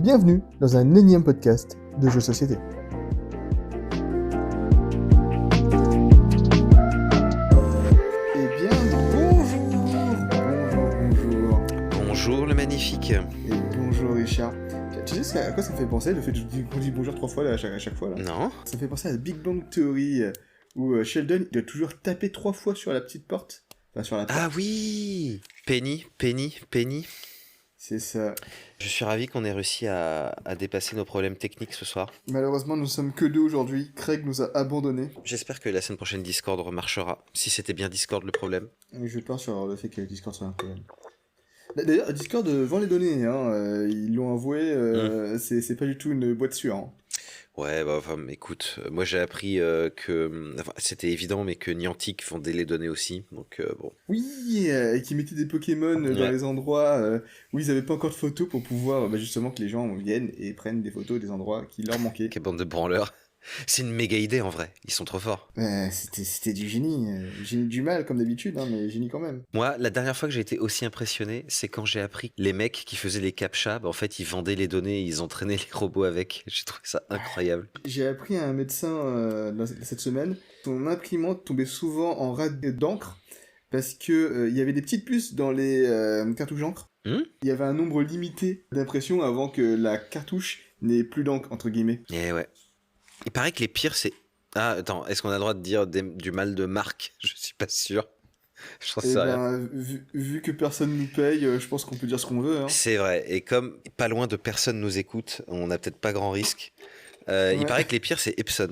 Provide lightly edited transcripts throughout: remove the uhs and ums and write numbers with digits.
Bienvenue dans un énième podcast de jeux de société. Eh bien, bonjour. Bonjour le magnifique. Et bonjour Richard. Tu sais à quoi ça me fait penser, le fait qu'on dit bonjour 3 fois là, à chaque fois là? Non. Ça me fait penser à Big Bang Theory, où Sheldon il doit toujours taper 3 fois sur la petite porte. Enfin, sur la porte. Ah oui. Penny. C'est ça. Je suis ravi qu'on ait réussi à dépasser nos problèmes techniques ce soir. Malheureusement, nous sommes que deux aujourd'hui. Craig nous a abandonnés. J'espère que la semaine prochaine Discord remarchera. Si c'était bien Discord le problème. Et je pars sur le fait que Discord soit un problème. D'ailleurs, Discord vend les données, hein. Ils l'ont avoué, c'est pas du tout une boîte sûre. Hein. Ouais, bah enfin, écoute, moi j'ai appris que... Enfin, c'était évident, mais que Niantic vendait les données aussi, donc bon. Oui, et qui mettaient des Pokémon dans les endroits où ils avaient pas encore de photos pour pouvoir, justement, que les gens viennent et prennent des photos des endroits qui leur manquaient. Quelle bande de branleurs. C'est une méga idée en vrai, ils sont trop forts. C'était du génie. Génie du mal, comme d'habitude, hein, mais génie quand même. Moi, la dernière fois que j'ai été aussi impressionné, c'est quand j'ai appris que les mecs qui faisaient les captchas, bah, en fait, ils vendaient les données, ils entraînaient les robots avec. J'ai trouvé ça incroyable. J'ai appris à un médecin cette semaine, son imprimante tombait souvent en rade d'encre parce que il y avait des petites puces dans les cartouches d'encre. Il y avait un nombre limité d'impressions avant que la cartouche n'ait plus d'encre, entre guillemets. Et ouais. Il paraît que les pires, c'est... Ah, attends, est-ce qu'on a le droit de dire du mal de marque? Je suis pas sûr. Je pense Et rien. vu que personne nous paye, je pense qu'on peut dire ce qu'on veut. Hein. C'est vrai. Et comme pas loin de personne nous écoute, on n'a peut-être pas grand risque. Il paraît que les pires, c'est Epson.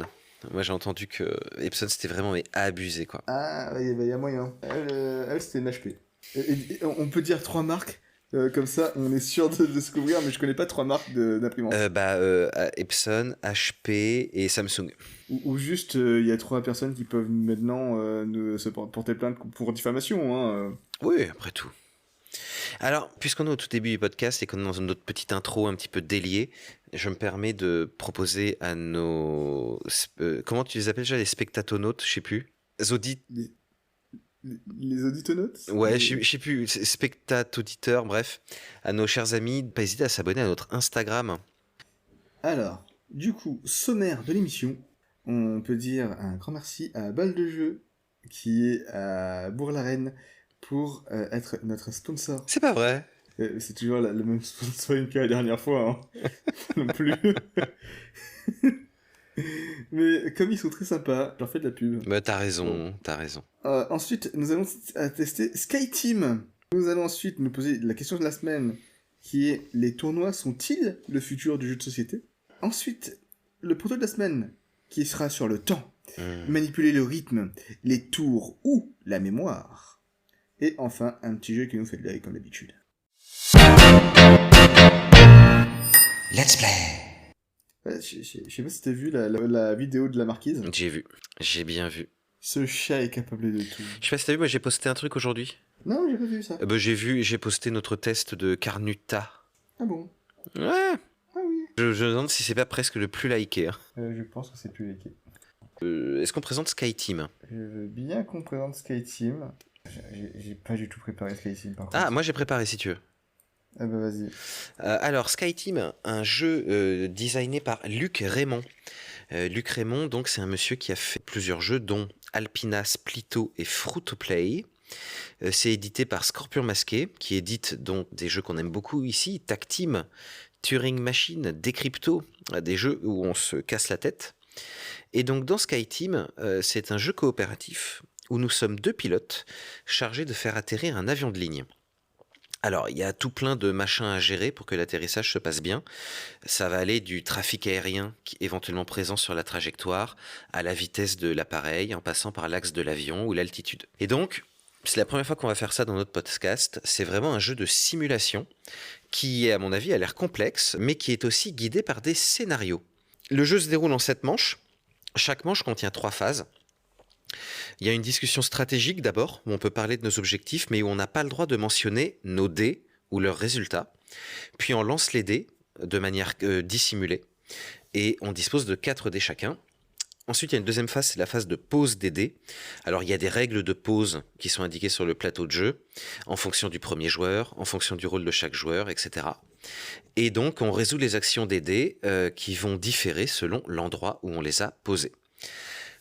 Moi, j'ai entendu que Epson, c'était vraiment abusé, quoi. Ah, il y a moyen. Elle c'était une HP. Et on peut dire 3 marques. Comme ça, on est sûr de se couvrir, mais je connais pas 3 marques d'imprimante. Epson, HP et Samsung. Ou juste, il y a 3 personnes qui peuvent maintenant se porter plainte pour diffamation. Hein. Oui, après tout. Alors, puisqu'on est au tout début du podcast et qu'on est dans notre petite intro un petit peu déliée, je me permets de proposer à nos... comment tu les appelles déjà, les spectatonautes, je sais plus. Les auditonautes. Ouais, je sais plus, spectatoditeurs, bref, à nos chers amis, pas hésiter à s'abonner à notre Instagram. Alors, du coup, sommaire de l'émission, on peut dire un grand merci à Balle de Jeu, qui est à Bourg-la-Reine, pour être notre sponsor. C'est pas vrai. C'est toujours le même sponsoring que la dernière fois, hein. Non plus. Mais comme ils sont très sympas, je leur fais de la pub. Bah t'as raison, t'as raison. Ensuite, nous allons tester SkyTeam. Nous allons ensuite nous poser la question de la semaine, qui est: les tournois sont-ils le futur du jeu de société? Ensuite, le proto de la semaine, qui sera sur le temps, manipuler le rythme, les tours ou la mémoire. Et enfin, un petit jeu qui nous fait de l'œil comme d'habitude. Let's play. Je sais pas si t'as vu la vidéo de la marquise. J'ai vu, j'ai bien vu. Ce chat est capable de tout. Je sais pas si t'as vu, moi j'ai posté un truc aujourd'hui. Non, j'ai pas vu ça. J'ai posté notre test de Carnuta. Ah bon? Ouais. Ah oui. Je me demande si c'est pas presque le plus liké. Hein. Je pense que c'est plus liké. Est-ce qu'on présente SkyTeam? Je veux bien qu'on présente SkyTeam. J'ai pas du tout préparé SkyTeam par contre. Ah, moi j'ai préparé si tu veux. Ah bah vas-y. Alors SkyTeam, un jeu designé par Luc Raymond. Luc Raymond, donc c'est un monsieur qui a fait plusieurs jeux, dont Alpina, Splito et Fruitoplay. C'est édité par Scorpion Masqué, qui édite donc des jeux qu'on aime beaucoup ici, Tacteam, Turing Machine, Decrypto, des jeux où on se casse la tête. Et donc dans SkyTeam, c'est un jeu coopératif où nous sommes 2 pilotes chargés de faire atterrir un avion de ligne. Alors, il y a tout plein de machins à gérer pour que l'atterrissage se passe bien. Ça va aller du trafic aérien qui est éventuellement présent sur la trajectoire, à la vitesse de l'appareil, en passant par l'axe de l'avion ou l'altitude. Et donc, c'est la première fois qu'on va faire ça dans notre podcast. C'est vraiment un jeu de simulation qui, à mon avis, a l'air complexe, mais qui est aussi guidé par des scénarios. Le jeu se déroule en 7 manches. Chaque manche contient 3 phases. Il y a une discussion stratégique d'abord, où on peut parler de nos objectifs, mais où on n'a pas le droit de mentionner nos dés ou leurs résultats. Puis on lance les dés de manière dissimulée, et on dispose de 4 dés chacun. Ensuite, il y a une deuxième phase, c'est la phase de pose des dés. Alors, il y a des règles de pose qui sont indiquées sur le plateau de jeu, en fonction du premier joueur, en fonction du rôle de chaque joueur, etc. Et donc, on résout les actions des dés qui vont différer selon l'endroit où on les a posés.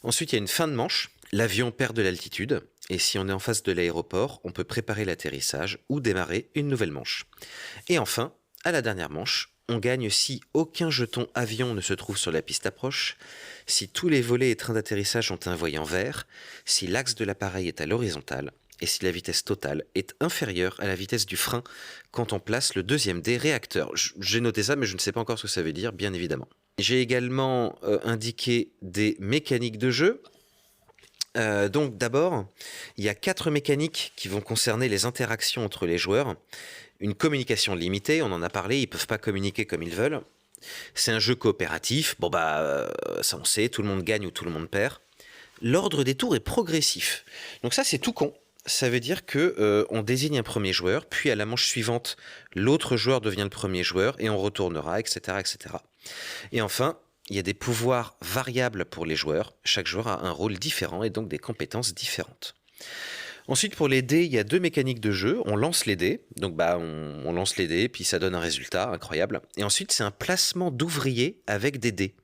Ensuite, il y a une fin de manche. L'avion perd de l'altitude, et si on est en face de l'aéroport, on peut préparer l'atterrissage ou démarrer une nouvelle manche. Et enfin, à la dernière manche, on gagne si aucun jeton avion ne se trouve sur la piste d'approche, si tous les volets et trains d'atterrissage ont un voyant vert, si l'axe de l'appareil est à l'horizontale, et si la vitesse totale est inférieure à la vitesse du frein quand on place le deuxième des réacteurs. J'ai noté ça, mais je ne sais pas encore ce que ça veut dire, bien évidemment. J'ai également indiqué des mécaniques de jeu. Donc d'abord, il y a 4 mécaniques qui vont concerner les interactions entre les joueurs. Une communication limitée, on en a parlé, ils ne peuvent pas communiquer comme ils veulent. C'est un jeu coopératif, ça on sait, tout le monde gagne ou tout le monde perd. L'ordre des tours est progressif. Donc ça c'est tout con. Ça veut dire que on désigne un premier joueur, puis à la manche suivante, l'autre joueur devient le premier joueur et on retournera, etc., etc. Et enfin, il y a des pouvoirs variables pour les joueurs. Chaque joueur a un rôle différent et donc des compétences différentes. Ensuite, pour les dés, il y a 2 mécaniques de jeu. On lance les dés. Donc, on lance les dés, puis ça donne un résultat incroyable. Et ensuite, c'est un placement d'ouvriers avec des dés.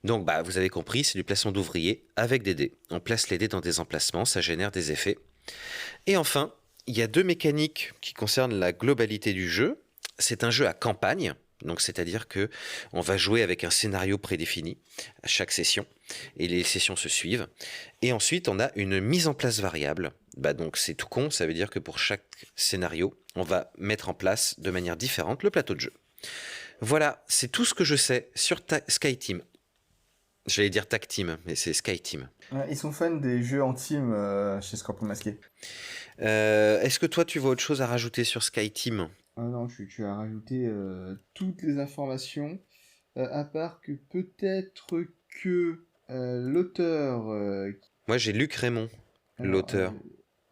Donc, vous avez compris, c'est du placement d'ouvriers avec des dés. On place les dés dans des emplacements, ça génère des effets. Et enfin, il y a 2 mécaniques qui concernent la globalité du jeu. C'est un jeu à campagne. Donc, c'est-à-dire que on va jouer avec un scénario prédéfini à chaque session et les sessions se suivent. Et ensuite, on a une mise en place variable. Donc, c'est tout con. Ça veut dire que pour chaque scénario, on va mettre en place de manière différente le plateau de jeu. Voilà, c'est tout ce que je sais sur SkyTeam. J'allais dire Tag Team, mais c'est SkyTeam. Ils sont fans des jeux en team chez Scorpion Masqué. Est-ce que toi, tu vois autre chose à rajouter sur SkyTeam ? Ah non, tu as rajouté toutes les informations, à part que peut-être que l'auteur... Moi, j'ai Luc Raymond, l'auteur.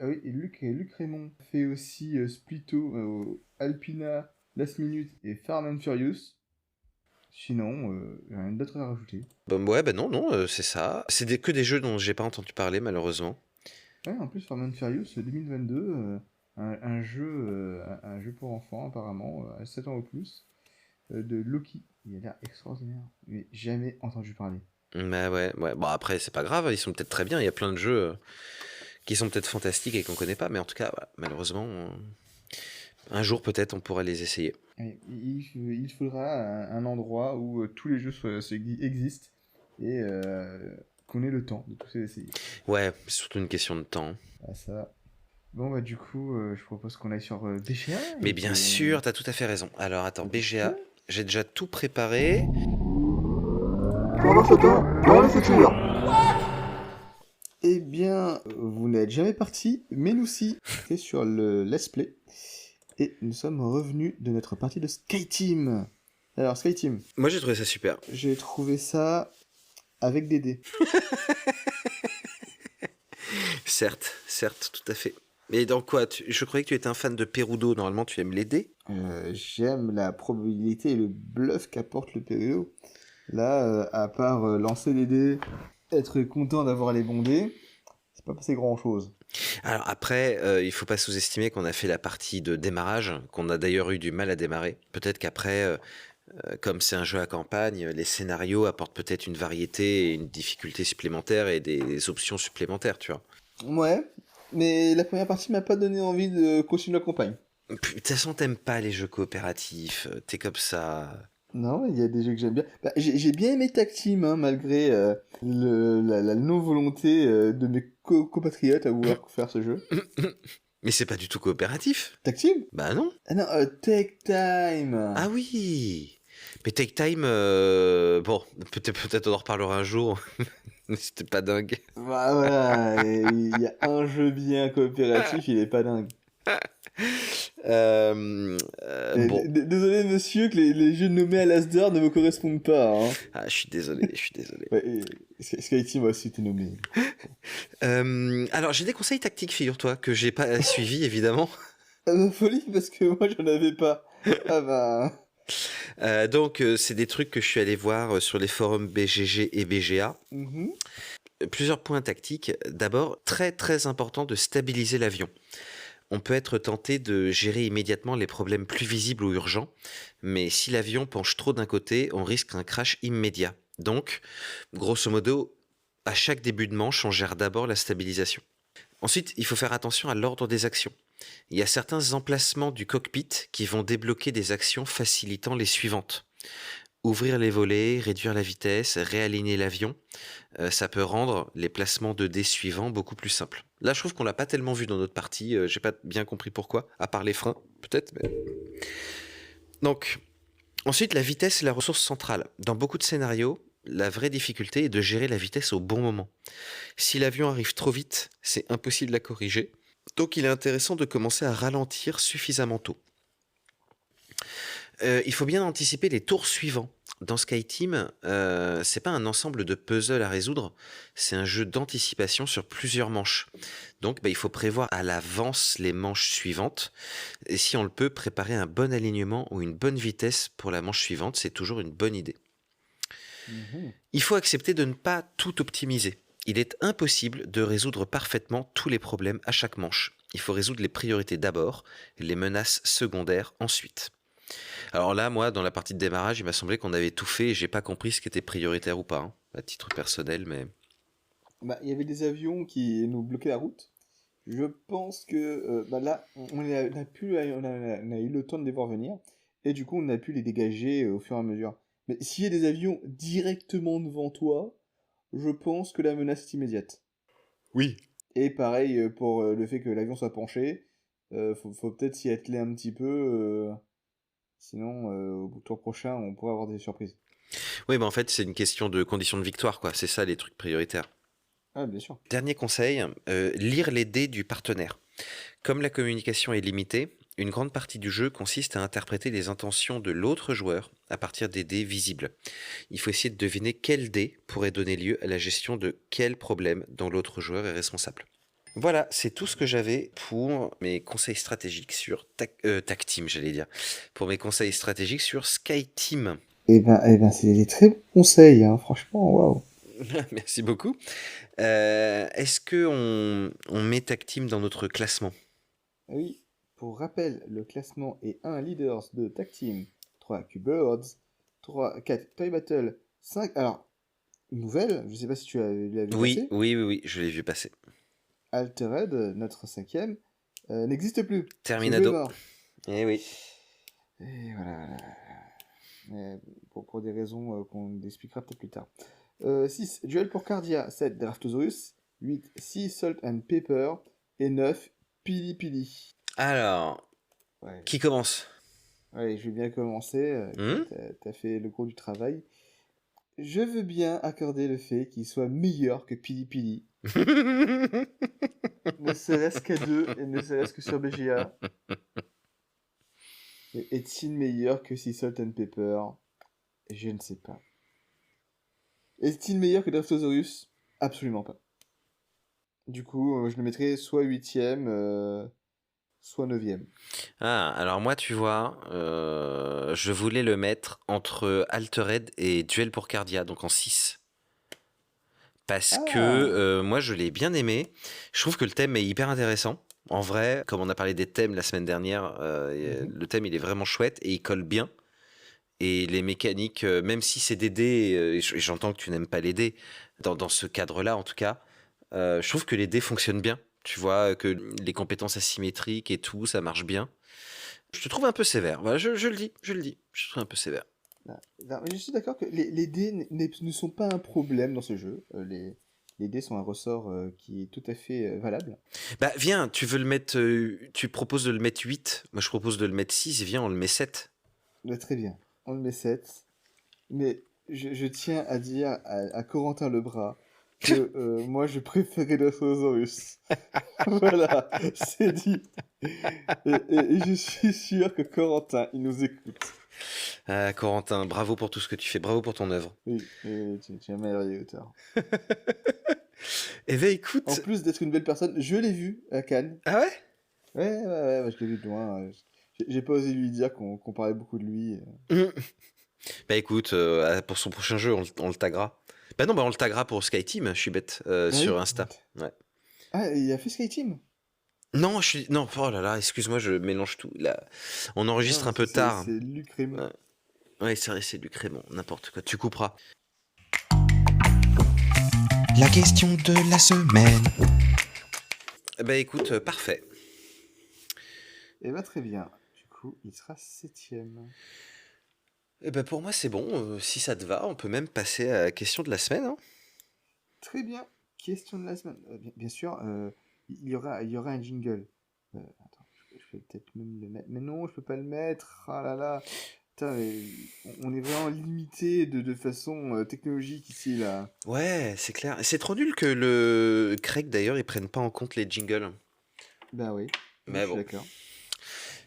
Oui, et Luc Raymond fait aussi Splitto, Alpina, Last Minute et Fast and Furious. Sinon, rien d'autre à rajouter. Non, c'est ça. C'est que des jeux dont j'ai pas entendu parler, malheureusement. Ouais, en plus, Fast and Furious 2022... un jeu pour enfants apparemment, à 7 ans ou plus, de Loki. Il a l'air extraordinaire, mais jamais entendu parler. Ouais. Bon, après, c'est pas grave, ils sont peut-être très bien. Il y a plein de jeux qui sont peut-être fantastiques et qu'on connaît pas, mais en tout cas, malheureusement, un jour peut-être on pourra les essayer. Il faudra un endroit où tous les jeux existent et qu'on ait le temps de tous les essayer. Ouais, c'est surtout une question de temps. Ah, ça. Bon, du coup, je propose qu'on aille sur BGA. Mais bien sûr, t'as tout à fait raison. Alors, attends, BGA, j'ai déjà tout préparé. Pendant ce temps, dans le futur. Eh bien, vous n'êtes jamais parti, mais nous si. C'est sur le Let's Play. Et nous sommes revenus de notre partie de SkyTeam. Alors, SkyTeam. Moi, j'ai trouvé ça super. J'ai trouvé ça avec des dés. Certes, tout à fait. Mais dans quoi je croyais que tu étais un fan de Perudo. Normalement, tu aimes les dés. J'aime la probabilité et le bluff qu'apporte le Perudo. Là, à part lancer les dés, être content d'avoir les bons dés, c'est pas passé grand-chose. Alors après, il faut pas sous-estimer qu'on a fait la partie de démarrage, qu'on a d'ailleurs eu du mal à démarrer. Peut-être qu'après, comme c'est un jeu à campagne, les scénarios apportent peut-être une variété et une difficulté supplémentaire et des options supplémentaires, tu vois. Ouais, mais la première partie m'a pas donné envie de continuer la campagne. De toute façon, t'aimes pas les jeux coopératifs, t'es comme ça. Non, il y a des jeux que j'aime bien. J'ai bien aimé Tag Team, malgré la non-volonté de mes compatriotes à vouloir faire ce jeu. Mais c'est pas du tout coopératif. Tag Team ? Bah non. Ah non, Take Time. Ah oui. Mais Take Time, peut-être on en reparlera un jour. C'était pas dingue. Voilà, il y a un jeu bien coopératif, il est pas dingue. Bon. Désolé monsieur que les jeux nommés à l'Asdor ne me correspondent pas. Hein. Ah, je suis désolé. Ouais, SkyTeam aussi été nommé. Alors, j'ai des conseils tactiques, figure-toi, que j'ai pas suivis, évidemment. Folie, parce que moi j'en avais pas. Ah bah... C'est des trucs que je suis allé voir sur les forums BGG et BGA. Mhm. Plusieurs points tactiques. D'abord, très très important de stabiliser l'avion. On peut être tenté de gérer immédiatement les problèmes plus visibles ou urgents, mais si l'avion penche trop d'un côté, on risque un crash immédiat. Donc, grosso modo, à chaque début de manche, on gère d'abord la stabilisation. Ensuite, il faut faire attention à l'ordre des actions. Il y a certains emplacements du cockpit qui vont débloquer des actions facilitant les suivantes. Ouvrir les volets, réduire la vitesse, réaligner l'avion, ça peut rendre les placements de dés suivants beaucoup plus simples. Là, je trouve qu'on l'a pas tellement vu dans notre partie, j'ai pas bien compris pourquoi, à part les freins, peut-être. Mais... Donc, ensuite, la vitesse est la ressource centrale. Dans beaucoup de scénarios, la vraie difficulté est de gérer la vitesse au bon moment. Si l'avion arrive trop vite, c'est impossible de la corriger. Donc il est intéressant de commencer à ralentir suffisamment tôt. Il faut bien anticiper les tours suivants. Dans SkyTeam, c'est pas un ensemble de puzzles à résoudre, c'est un jeu d'anticipation sur plusieurs manches. Donc il faut prévoir à l'avance les manches suivantes. Et si on le peut, préparer un bon alignement ou une bonne vitesse pour la manche suivante, c'est toujours une bonne idée. Mhm. Il faut accepter de ne pas tout optimiser. Il est impossible de résoudre parfaitement tous les problèmes à chaque manche. Il faut résoudre les priorités d'abord, et les menaces secondaires ensuite. Alors là, moi, dans la partie de démarrage, il m'a semblé qu'on avait tout fait et j'ai pas compris ce qui était prioritaire ou pas, hein, à titre personnel, mais... Bah, il y avait des avions qui nous bloquaient la route. Je pense que bah là, on a eu le temps de les voir venir, et du coup, on a pu les dégager au fur et à mesure. Mais s'il y a des avions directement devant toi, je pense que la menace est immédiate. Oui. Et pareil pour le fait que l'avion soit penché, faut peut-être s'y atteler un petit peu, sinon au tour prochain, on pourrait avoir des surprises. Oui, mais en fait, c'est une question de conditions de victoire, quoi. C'est ça les trucs prioritaires. Ah, bien sûr. Dernier conseil, lire les dés du partenaire. Comme la communication est limitée, une grande partie du jeu consiste à interpréter les intentions de l'autre joueur à partir des dés visibles. Il faut essayer de deviner quel dé pourrait donner lieu à la gestion de quel problème dont l'autre joueur est responsable. Voilà, c'est tout ce que j'avais pour mes conseils stratégiques sur TAC Team, j'allais dire. Pour mes conseils stratégiques sur SkyTeam. Eh ben, c'est des très bons conseils, hein, franchement, waouh. Merci beaucoup. Est-ce que on met TAC Team dans notre classement? Ah oui, pour rappel, le classement est 1 Leaders, 2 Tag Team, 3 Q-Birds, 4 Toy Battle, 5... Alors, une nouvelle, je sais pas si tu l'as vu Oui, passer, oui, oui, oui, je l'ai vu passer. Altered, notre cinquième, n'existe plus. Ce jeu est Terminado. mort. Eh oui. Et voilà. Mais pour des raisons qu'on expliquera peut-être plus tard. 6. Duel pour Cardia. 7. Draftosaurus. 8. Sea Salt and Pepper. Et 9. Pili Pili. Alors, Ouais. qui commence? Allez, je vais bien commencer. Hmm. T'as fait le gros du travail. Je veux bien accorder le fait qu'il soit meilleur que Pili Pili. Ne serait-ce qu'à 2 et ne serait-ce que sur BGA. Mais est-il meilleur que Sea Salt and Pepper? Je ne sais pas. Est-il meilleur que Draftosaurus? Absolument pas. Du coup, je le mettrais soit huitième, soit neuvième. Ah, alors moi, tu vois, je voulais le mettre entre Altered et Duel pour Cardia, donc en 6. Parce que Ah! moi, je l'ai bien aimé. Je trouve que le thème est hyper intéressant. En vrai, comme on a parlé des thèmes la semaine dernière, Mhm. le thème il est vraiment chouette et il colle bien. Et les mécaniques, même si c'est des dés, et j'entends que tu n'aimes pas les dés, dans ce cadre-là en tout cas, je trouve que les dés fonctionnent bien. Tu vois, que les compétences asymétriques et tout, ça marche bien. Je te trouve un peu sévère. Voilà, je le dis, je le dis. Je te trouve un peu sévère. Mais je suis d'accord que les dés ne sont pas un problème dans ce jeu. Les dés sont un ressort qui est tout à fait valable. Bah, viens, tu veux le mettre. Tu proposes de le mettre 8. Moi, je propose de le mettre 6. Viens, on le met 7. Très bien. On le met 7. Mais je tiens à dire à Corentin Lebras que moi je préférais Draftosaurus. Voilà, c'est dit. Et je suis sûr que Corentin, il nous écoute. Ah, Corentin, bravo pour tout ce que tu fais. Bravo pour ton œuvre. Oui, tu es un merveilleux auteur. Eh ben, En écoute. plus d'être une belle personne, je l'ai vu à Cannes. Ah ouais? Ouais, ouais, ouais, je l'ai vu de loin. J'ai pas osé lui dire qu'on parlait beaucoup de lui. Bah écoute, pour son prochain jeu, on le taguera. Bah non, bah on le taguera pour SkyTeam, je suis bête, Ah sur oui? Insta. Ouais. Ah, il a fait SkyTeam? Non, non, oh là là, excuse-moi, je mélange tout. Là, on enregistre Non, un ça peu tard. c'est Luc Raymond. Ouais, ouais, c'est vrai, c'est du crémon, n'importe quoi. Tu couperas. La question de la semaine. Bah écoute, parfait. Eh ben très bien. Du coup, il sera 7ème. Et bah pour moi c'est bon, si ça te va, on peut même passer à la question de la semaine, hein. Très bien. Question de la semaine. Bien sûr, il y aura un jingle. Attends, je vais peut-être même le mettre. Mais non, je peux pas le mettre. Ah là là. Putain, mais on est vraiment limité de façon technologique ici, là. Ouais, c'est clair. C'est trop nul que le Craig d'ailleurs, ils prennent pas en compte les jingles. Bah oui. Non, je Mais suis bon. d'accord.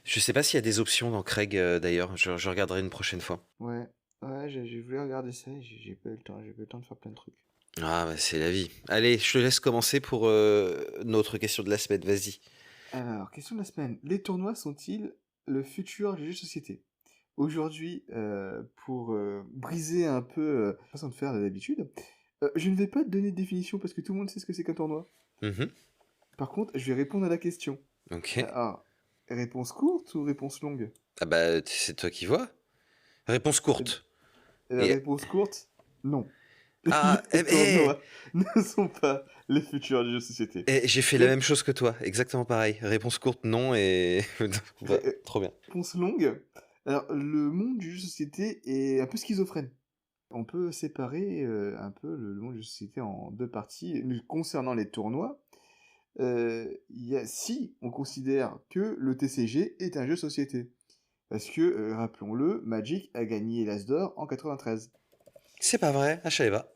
Je sais pas s'il y a des options dans Craig d'ailleurs, je regarderai une prochaine fois. Ouais. Ouais, j'ai voulu regarder ça et j'ai pas eu le temps. J'ai pas eu le temps de faire plein de trucs. Ah bah c'est la vie. Allez, je te laisse commencer pour notre question de la semaine, vas-y. Alors, question de la semaine. Les tournois sont-ils le futur du jeu de société? Aujourd'hui, pour briser un peu la façon de faire d'habitude, je ne vais pas te donner de définition parce que tout le monde sait ce que c'est qu'un tournoi. Mhm. Par contre, je vais répondre à la question. Ok. Alors, réponse courte ou réponse longue? Ah bah c'est toi qui vois. Réponse Eh courte. La Et réponse courte, non. ah, Les tournois ne sont pas les futurs du jeu de société. j'ai fait la même chose que toi, exactement pareil. Réponse courte, non et bah, trop bien. Réponse longue, alors le monde du jeu de société est un peu schizophrène. On peut séparer un peu le monde du jeu de société en deux parties. Concernant les tournois, si on considère que le TCG est un jeu de société. Parce que, rappelons-le, Magic a gagné l'As d'or en 93. C'est pas vrai, ah, je savais pas.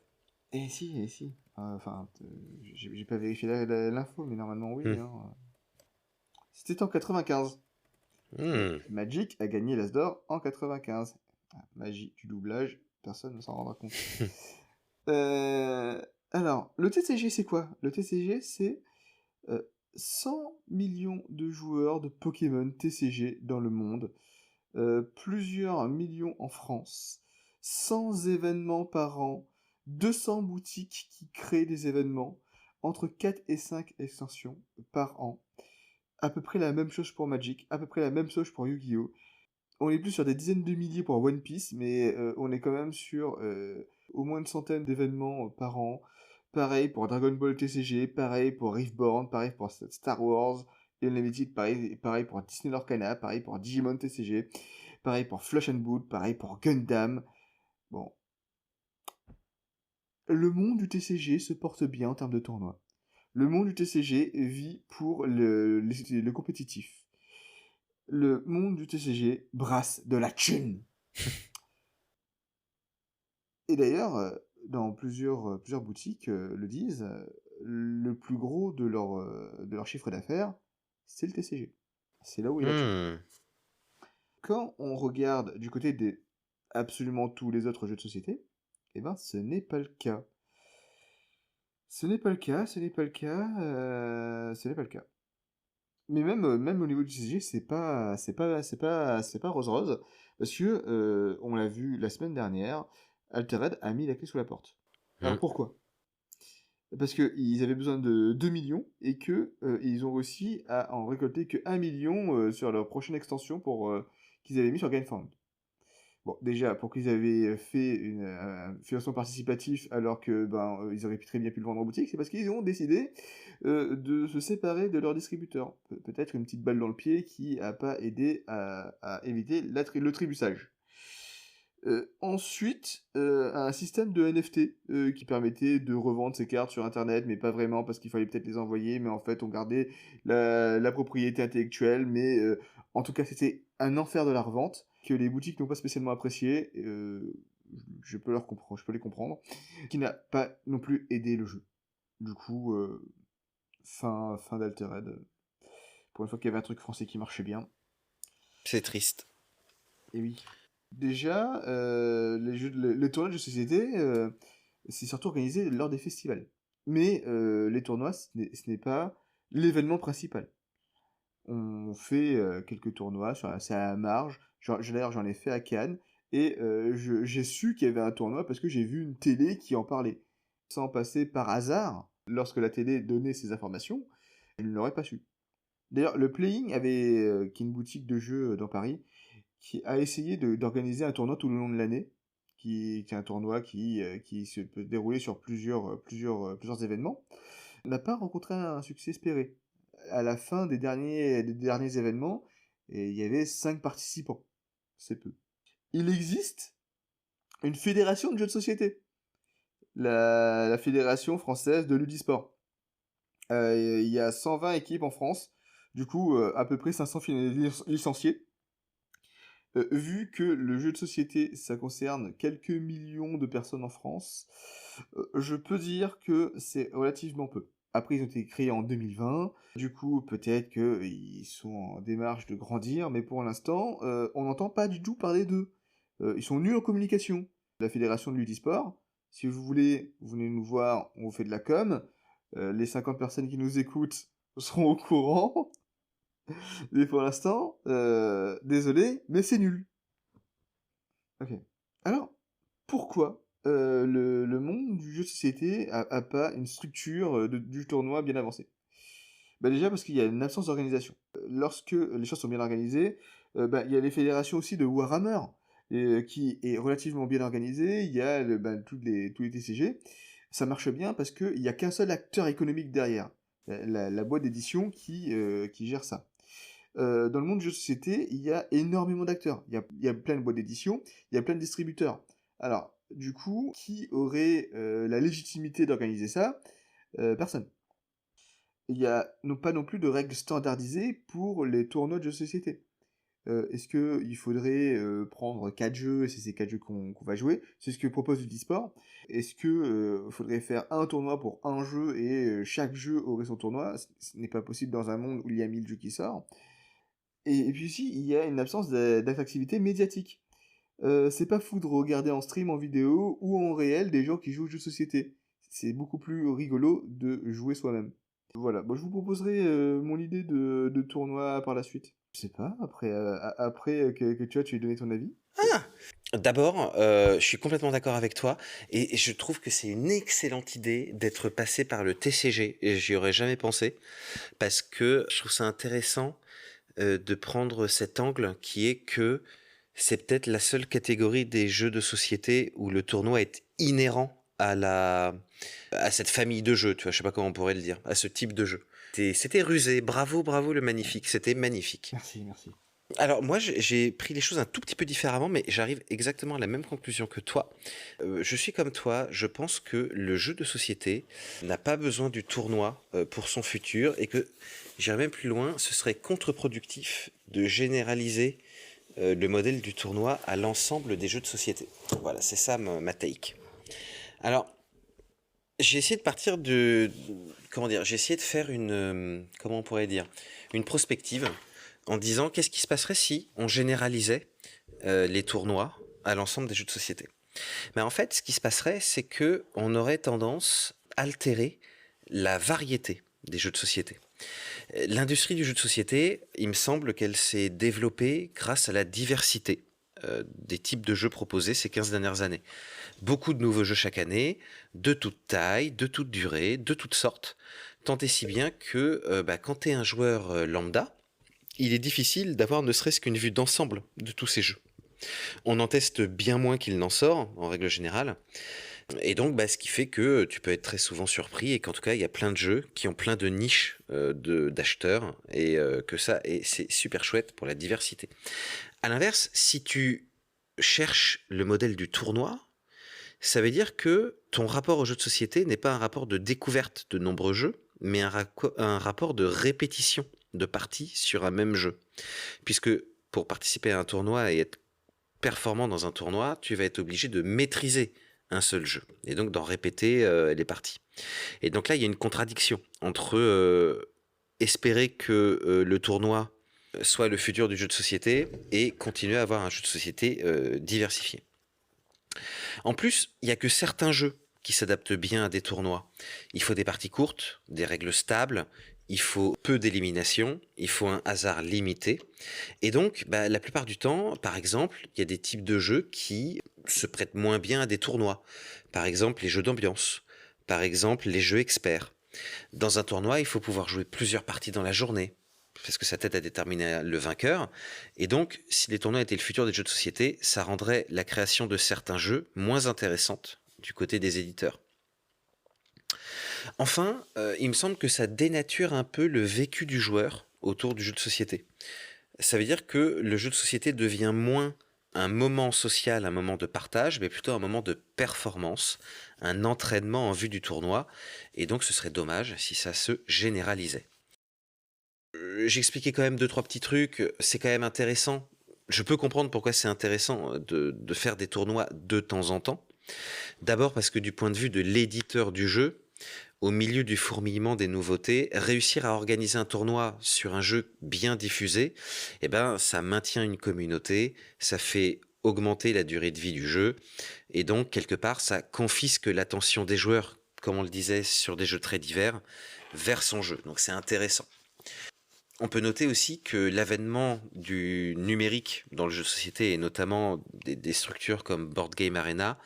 Et si. Enfin, j'ai pas vérifié l'info, mais normalement oui. Hmm. Hein. C'était en 95. Hmm. Magic a gagné l'As d'or en 95. Magie du doublage, personne ne s'en rendra compte. Euh, alors, le TCG, c'est quoi? Le TCG, c'est 100 millions de joueurs de Pokémon TCG dans le monde, plusieurs millions en France, 100 événements par an, 200 boutiques qui créent des événements, entre 4 et 5 extensions par an. À peu près la même chose pour Magic, à peu près la même chose pour Yu-Gi-Oh! On est plus sur des dizaines de milliers pour One Piece, mais on est quand même sur au moins une centaine d'événements par an. Pareil pour Dragon Ball TCG, pareil pour Riftborn, pareil pour Star Wars, Unlimited, pareil pour Disney Lorcana, pareil pour Digimon TCG, pareil pour Flush and Boot, pareil pour Gundam. Bon, le monde du TCG se porte bien en termes de tournois. Le monde du TCG vit pour le compétitif. Le monde du TCG brasse de la thune. Et d'ailleurs, dans plusieurs boutiques le disent, le plus gros de leur chiffre d'affaires, c'est le TCG. C'est là où il y a la thune. Hmm. Quand on regarde du côté de absolument tous les autres jeux de société, eh ben ce n'est pas le cas. Ce n'est pas le cas, ce n'est pas le cas, ce n'est pas le cas. Mais même au niveau du TCG, c'est pas rose-rose, parce que, on l'a vu la semaine dernière, Altered a mis la clé sous la porte. Hmm. Alors pourquoi? Parce qu'ils avaient besoin de 2 millions et que ils ont réussi à en récolter que 1 million sur leur prochaine extension qu'ils avaient mis sur GameFound. Bon, déjà, pour qu'ils avaient fait un financement participatif alors que ils auraient très bien pu le vendre en boutique, c'est parce qu'ils ont décidé de se séparer de leur distributeur. Peut-être une petite balle dans le pied qui n'a pas aidé à éviter le trébussage. Ensuite, un système de NFT qui permettait de revendre ses cartes sur internet, mais pas vraiment parce qu'il fallait peut-être les envoyer, mais en fait on gardait la propriété intellectuelle, mais en tout cas c'était un enfer de la revente que les boutiques n'ont pas spécialement apprécié, je peux je peux les comprendre, qui n'a pas non plus aidé le jeu. Du coup, fin d'Altered. Pour une fois qu'il y avait un truc français qui marchait bien. C'est triste. Et oui. Déjà, les tournois de jeux de société, c'est surtout organisé lors des festivals. Mais les tournois, ce n'est pas l'événement principal. on fait quelques tournois, c'est à la marge. D'ailleurs, j'en ai fait à Cannes, et j'ai su qu'il y avait un tournoi parce que j'ai vu une télé qui en parlait. Sans passer par hasard, lorsque la télé donnait ces informations, je ne l'aurais pas su. D'ailleurs, le Playing qui est une boutique de jeux dans Paris, qui a essayé d'organiser un tournoi tout le long de l'année, qui est un tournoi qui se peut dérouler sur plusieurs événements, n'a pas rencontré un succès espéré. À la fin des derniers événements, il y avait 5 participants. C'est peu. Il existe une fédération de jeux de société, la Fédération française de Ludisport. Il y a 120 équipes en France, du coup à peu près 500 licenciés. Vu que le jeu de société, ça concerne quelques millions de personnes en France, je peux dire que c'est relativement peu. Après, ils ont été créés en 2020, du coup, peut-être qu'ils sont en démarche de grandir, mais pour l'instant, on n'entend pas du tout parler d'eux. Ils sont nuls en communication. La Fédération de Ludisport, si vous voulez, vous venez nous voir, on vous fait de la com. Les 50 personnes qui nous écoutent seront au courant. Mais pour l'instant, désolé, mais c'est nul. Ok. Alors, pourquoi le monde du jeu de société a pas une structure du tournoi bien avancée? Bah déjà parce qu'il y a une absence d'organisation. Lorsque les choses sont bien organisées, il y a les fédérations aussi de Warhammer, qui est relativement bien organisée. Il y a tous les TCG. Ça marche bien parce qu'il n'y a qu'un seul acteur économique derrière, la boîte d'édition qui gère ça. Dans le monde du jeu de société, il y a énormément d'acteurs. Il y a plein de boîtes d'édition, il y a plein de distributeurs. Alors, du coup, qui aurait la légitimité d'organiser ça? Personne. Il n'y a pas non plus de règles standardisées pour les tournois de jeux de société. Est-ce qu'il faudrait prendre 4 jeux, et c'est ces 4 jeux qu'on va jouer? C'est ce que propose Udisport. Est-ce que faudrait faire un tournoi pour un jeu et chaque jeu aurait son tournoi? Ce n'est pas possible dans un monde où il y a 1000 jeux qui sortent. Et puis aussi, il y a une absence d'attractivité médiatique. C'est pas fou de regarder en stream, en vidéo ou en réel des gens qui jouent aux jeux de société. C'est beaucoup plus rigolo de jouer soi-même. Voilà, bon, je vous proposerai mon idée de tournoi par la suite. Je sais pas, après que tu aies donné ton avis. D'abord, je suis complètement d'accord avec toi et je trouve que c'est une excellente idée d'être passé par le TCG et j'y aurais jamais pensé parce que je trouve ça intéressant de prendre cet angle qui est que c'est peut-être la seule catégorie des jeux de société où le tournoi est inhérent à cette famille de jeux, tu vois, je sais pas comment on pourrait le dire, à ce type de jeu. C'était rusé, bravo, bravo le magnifique, c'était magnifique. Merci, merci. Alors moi j'ai pris les choses un tout petit peu différemment, mais j'arrive exactement à la même conclusion que toi. Je suis comme toi, je pense que le jeu de société n'a pas besoin du tournoi pour son futur et que j'irais même plus loin, ce serait contre-productif de généraliser le modèle du tournoi à l'ensemble des jeux de société. Voilà, c'est ça ma take. Alors, j'ai essayé de partir j'ai essayé de faire comment on pourrait dire, une prospective en disant qu'est-ce qui se passerait si on généralisait les tournois à l'ensemble des jeux de société. Mais en fait, ce qui se passerait, c'est que on aurait tendance à altérer la variété des jeux de société. L'industrie du jeu de société, il me semble qu'elle s'est développée grâce à la diversité des types de jeux proposés ces 15 dernières années. Beaucoup de nouveaux jeux chaque année, de toute taille, de toute durée, de toutes sortes, tant et si bien que quand tu es un joueur lambda, il est difficile d'avoir ne serait-ce qu'une vue d'ensemble de tous ces jeux. On en teste bien moins qu'il n'en sort, en règle générale. Et donc, ce qui fait que tu peux être très souvent surpris et qu'en tout cas, il y a plein de jeux qui ont plein de niches d'acheteurs et c'est super chouette pour la diversité. À l'inverse, si tu cherches le modèle du tournoi, ça veut dire que ton rapport aux jeux de société n'est pas un rapport de découverte de nombreux jeux, mais un rapport de répétition de parties sur un même jeu. Puisque pour participer à un tournoi et être performant dans un tournoi, tu vas être obligé de maîtriser un seul jeu et donc d'en répéter les parties. Et donc là, il y a une contradiction entre espérer que le tournoi soit le futur du jeu de société et continuer à avoir un jeu de société diversifié. En plus, il n'y a que certains jeux qui s'adaptent bien à des tournois. Il faut des parties courtes, des règles stables, il faut peu d'élimination, il faut un hasard limité. Et donc, la plupart du temps, par exemple, il y a des types de jeux qui se prêtent moins bien à des tournois. Par exemple, les jeux d'ambiance. Par exemple, les jeux experts. Dans un tournoi, il faut pouvoir jouer plusieurs parties dans la journée, parce que ça t'aide à déterminer le vainqueur. Et donc, si les tournois étaient le futur des jeux de société, ça rendrait la création de certains jeux moins intéressante du côté des éditeurs. Enfin, il me semble que ça dénature un peu le vécu du joueur autour du jeu de société. Ça veut dire que le jeu de société devient moins un moment social, un moment de partage, mais plutôt un moment de performance, un entraînement en vue du tournoi, et donc ce serait dommage si ça se généralisait. J'ai expliqué quand même 2-3 petits trucs, c'est quand même intéressant. Je peux comprendre pourquoi c'est intéressant de faire des tournois de temps en temps. D'abord parce que du point de vue de l'éditeur du jeu, au milieu du fourmillement des nouveautés, réussir à organiser un tournoi sur un jeu bien diffusé, ça maintient une communauté, ça fait augmenter la durée de vie du jeu, et donc quelque part ça confisque l'attention des joueurs, comme on le disait sur des jeux très divers, vers son jeu. Donc c'est intéressant. On peut noter aussi que l'avènement du numérique dans le jeu de société, et notamment des structures comme Board Game Arena,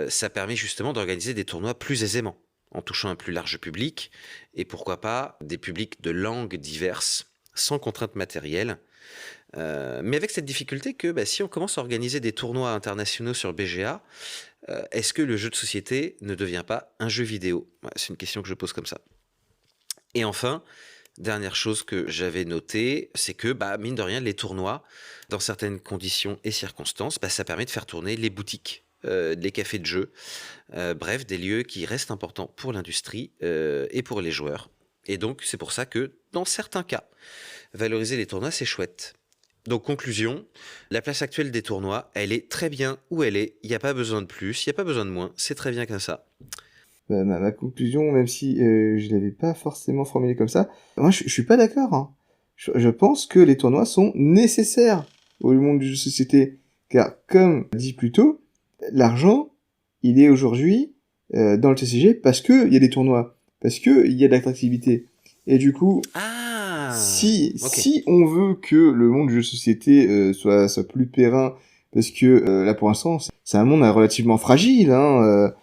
ça permet justement d'organiser des tournois plus aisément, en touchant un plus large public, et pourquoi pas des publics de langues diverses, sans contraintes matérielles. Mais avec cette difficulté que si on commence à organiser des tournois internationaux sur BGA, est-ce que le jeu de société ne devient pas un jeu vidéo ? C'est une question que je pose comme ça. Et enfin, dernière chose que j'avais notée, c'est que, mine de rien, les tournois, dans certaines conditions et circonstances, ça permet de faire tourner les boutiques, les cafés de jeux, bref, des lieux qui restent importants pour l'industrie et pour les joueurs. Et donc, c'est pour ça que, dans certains cas, valoriser les tournois, c'est chouette. Donc, conclusion, la place actuelle des tournois, elle est très bien où elle est. Il n'y a pas besoin de plus, il n'y a pas besoin de moins. C'est très bien comme ça. Ma conclusion, même si je l'avais pas forcément formulée comme ça, moi je suis pas d'accord. Hein. Je pense que les tournois sont nécessaires au monde du jeu de société. Car, comme dit plus tôt, l'argent, il est aujourd'hui dans le TCG parce qu'il y a des tournois, parce qu'il y a de l'attractivité. Et du coup, si on veut que le monde du jeu de société soit plus périn, parce que là pour l'instant, c'est un monde relativement fragile, hein,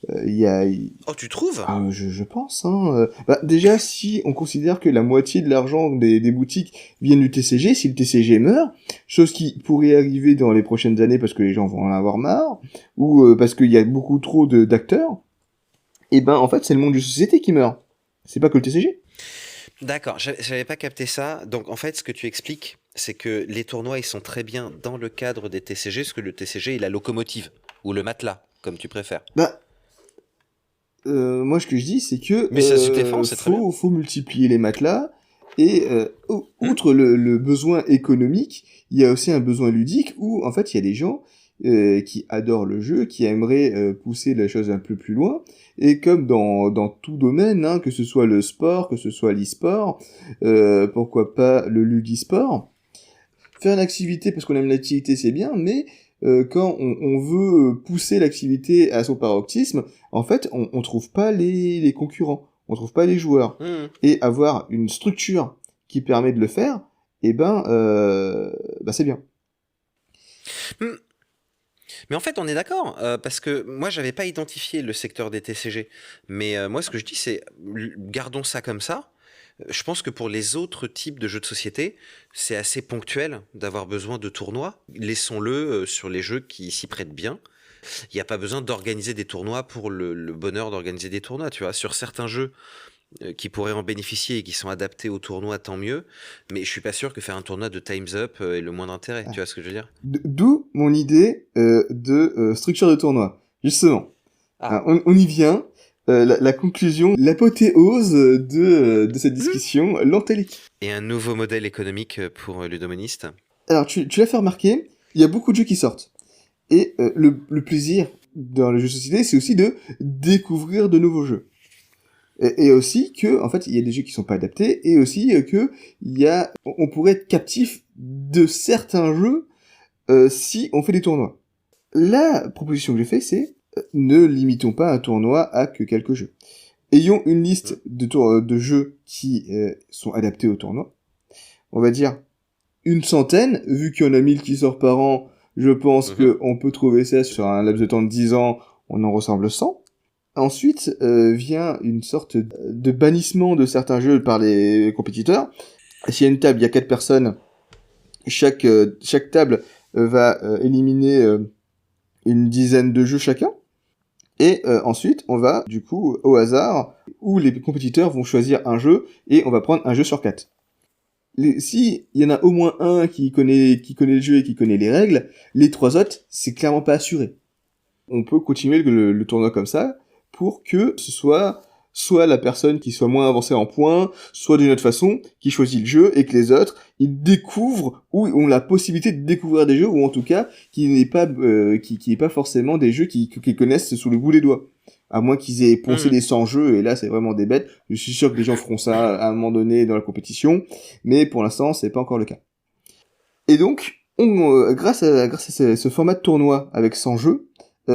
Oh, tu trouves ? Je pense. Hein. Déjà, si on considère que la moitié de l'argent des boutiques vient du TCG, si le TCG meurt, chose qui pourrait arriver dans les prochaines années parce que les gens vont en avoir marre, ou parce qu'il y a beaucoup trop d'acteurs, en fait, c'est le monde de société qui meurt. C'est pas que le TCG. D'accord, j'avais pas capté ça. Donc, en fait, ce que tu expliques, c'est que les tournois, ils sont très bien dans le cadre des TCG, parce que le TCG est la locomotive, ou le matelas, comme tu préfères. Moi, ce que je dis, c'est que mais ça se défend, c'est très bien. Faut multiplier les matelas, et outre le besoin économique, il y a aussi un besoin ludique, où, en fait, il y a des gens qui adorent le jeu, qui aimeraient pousser la chose un peu plus loin, et comme dans tout domaine, hein, que ce soit le sport, que ce soit l'e-sport, pourquoi pas le ludisport, faire une activité parce qu'on aime l'activité, c'est bien, mais quand on veut pousser l'activité à son paroxysme, en fait, on trouve pas les concurrents, on trouve pas les joueurs. Et avoir une structure qui permet de le faire, c'est bien. Mais en fait, on est d'accord, parce que moi, j'avais pas identifié le secteur des TCG. Mais moi, ce que je dis, c'est gardons ça comme ça. Je pense que pour les autres types de jeux de société, c'est assez ponctuel d'avoir besoin de tournois. Laissons-le sur les jeux qui s'y prêtent bien. Il n'y a pas besoin d'organiser des tournois pour le bonheur d'organiser des tournois, tu vois. Sur certains jeux qui pourraient en bénéficier et qui sont adaptés au tournoi, tant mieux. Mais je suis pas sûr que faire un tournoi de Time's Up ait le moindre intérêt. Tu vois ce que je veux dire ? D'où mon idée de structure de tournoi. Justement. On y vient. La conclusion, l'apothéose de cette discussion, l'antélique. Et un nouveau modèle économique pour Ludomoniste. Alors, tu l'as fait remarquer, il y a beaucoup de jeux qui sortent. Et le plaisir dans le jeu de société, c'est aussi de découvrir de nouveaux jeux. Et aussi que, en fait, il y a des jeux qui sont pas adaptés, et aussi que on pourrait être captif de certains jeux si on fait des tournois. La proposition que j'ai faite, c'est ne limitons pas un tournoi à que quelques jeux. ayons une liste de jeux qui sont adaptés au tournoi. On va dire une centaine, vu qu'il y en a 1000 qui sortent par an, je pense qu'on peut trouver ça sur un laps de temps de 10 ans, on en ressemble 100. Ensuite vient une sorte de bannissement de certains jeux par les compétiteurs. S'il y a une table, il y a 4 personnes, chaque table va éliminer une dizaine de jeux chacun. Et ensuite, on va, du coup, au hasard, où les compétiteurs vont choisir un jeu, et on va prendre un jeu sur 4. Si il y en a au moins un qui connaît le jeu et qui connaît les règles, les 3 autres, c'est clairement pas assuré. On peut continuer le tournoi comme ça, pour que ce soit la personne qui soit moins avancée en points, soit d'une autre façon, qui choisit le jeu, et que les autres, ils découvrent, ou ont la possibilité de découvrir des jeux, ou en tout cas, qui n'est pas forcément des jeux qu'ils connaissent sous le bout des doigts. À moins qu'ils aient poncé les 100 jeux, et là, c'est vraiment des bêtes. Je suis sûr que les gens feront ça à un moment donné dans la compétition, mais pour l'instant, c'est pas encore le cas. Et donc, grâce à ce format de tournoi avec 100 jeux,